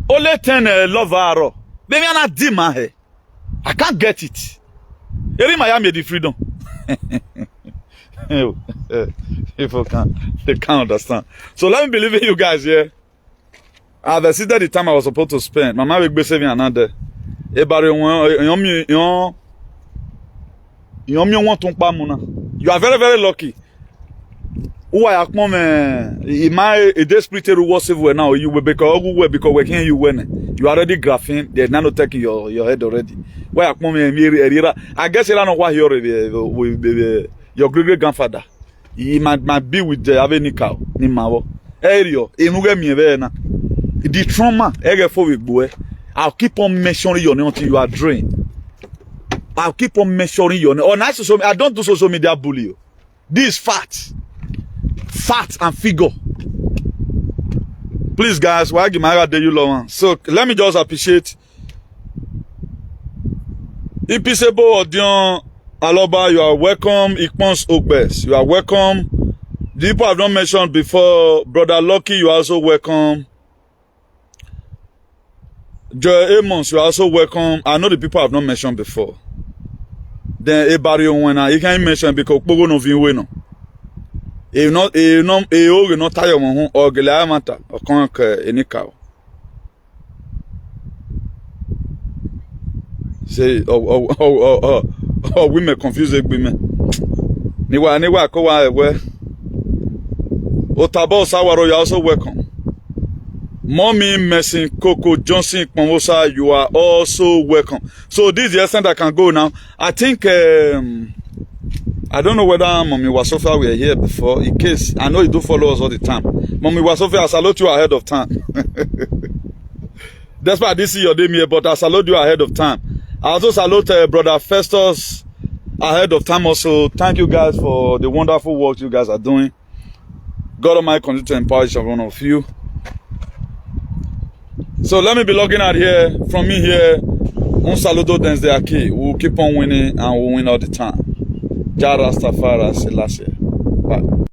Only 10 love arrow. Maybe I'm not dim I can't get it. Every Miami the freedom. People they can't understand. So let me believe in you guys here. I've exceeded the time I was supposed to spend. My mom will be saving another. You are very, very lucky. Who are a desperate was now you will because we can't you win. You already graphing, they're not taking your head already. Why I guess you don't know why you already with your great grandfather. He might be with the Avenue cow, Nimawo. Ario, the trauma, I'll keep on measuring your name until you are drained. I'll keep on measuring your name. I don't do social media bully. This is fact. Fact and figure. Please, guys, why give my day you long? So let me just appreciate. Impeccable audience Aloba, you are welcome. Ikpons Ogbes, you are welcome. The people I've not mentioned before, Brother Lucky, you are also welcome. Joy Amos, you are also welcome. I know the people I've not mentioned before. Then Ebari Owena, you can't mention because Pogo no Vinweno. If not tire on or Gelamata or CONC Enikao. Say, women confuse women. Niwa kowa ewe. Otabo Sawaro, you are also welcome. Mommy Messin Coco Johnson Pomosa, you are also welcome. So this is the extent I can go now. I think I don't know whether Mommy Wasofia were here before. In case I know you do follow us all the time. Mommy Wasofia, I salute you ahead of time. Despite I didn't see your name here, but I salute you ahead of time. I also salute Brother Festus ahead of time also. Thank you guys for the wonderful work you guys are doing. God Almighty continue to empower each one of you. So let me be logging out here. From me here, un saludo desde aquí. We'll keep on winning and we'll win all the time. Jah Rastafari Selassie. Bye.